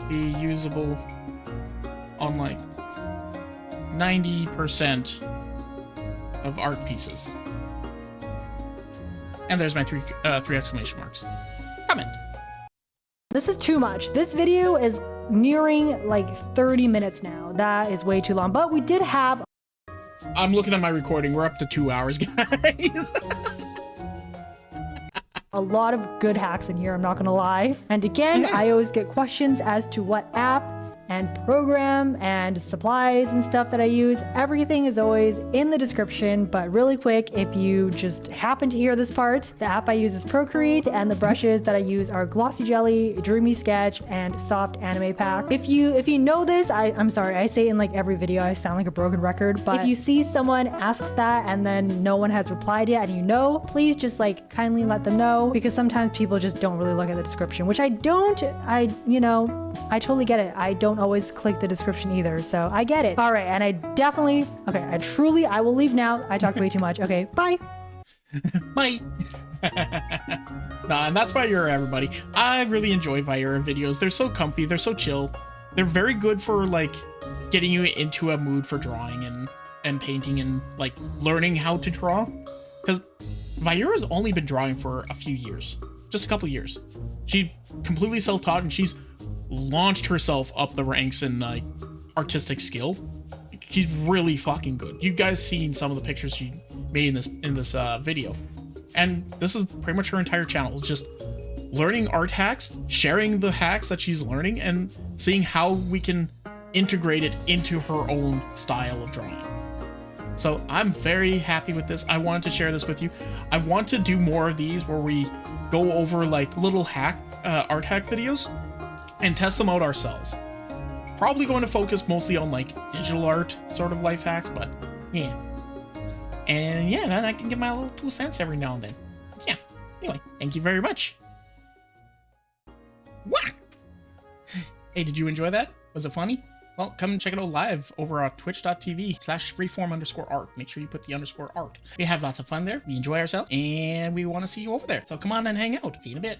be usable on like 90% of art pieces. And there's my 3 exclamation marks. Comment. This is too much. This video is nearing like 30 minutes now. That is way too long. But we did have. I'm looking at my recording. We're up to 2 hours, guys. A lot of good hacks in here, I'm not gonna lie. And again, I always get questions as to what app and program and supplies and stuff that I use. Everything is always in the description, but really quick, if you just happen to hear this part, the app I use is Procreate, and the brushes that I use are Glossy Jelly, Dreamy Sketch, and Soft Anime Pack. If you know this, I'm sorry, I say it in like every video, I sound like a broken record, but if you see someone asks that and then no one has replied yet and you know, please just like kindly let them know, because sometimes people just don't really look at the description, which I totally get it. I don't don't always click the description either. So I get it. All right. And I definitely, okay, I will leave now. I talked way too much. Okay, bye. Bye. Nah, and that's Viura, everybody. I really enjoy Viura videos. They're so comfy. They're so chill. They're very good for like getting you into a mood for drawing and painting and like learning how to draw. Because Viura's only been drawing for a few years, just a couple years. She completely self-taught and she's launched herself up the ranks in like artistic skill. She's really fucking good. You guys seen some of the pictures she made in this video, and this is pretty much her entire channel. It's just learning art hacks, sharing the hacks that she's learning, and seeing how we can integrate it into her own style of drawing. So I'm very happy with this. I wanted to share this with you. I want to do more of these where we go over like little art hack videos and test them out ourselves. Probably going to focus mostly on like digital art sort of life hacks, but yeah. And yeah, then I can give my little 2 cents every now and then. Yeah. Anyway, thank you very much. What? Hey, did you enjoy that? Was it funny? Well, come and check it out live over on twitch.tv/freeform_art. Make sure you put the _art. We have lots of fun there. We enjoy ourselves and we want to see you over there. So come on and hang out. See you in a bit.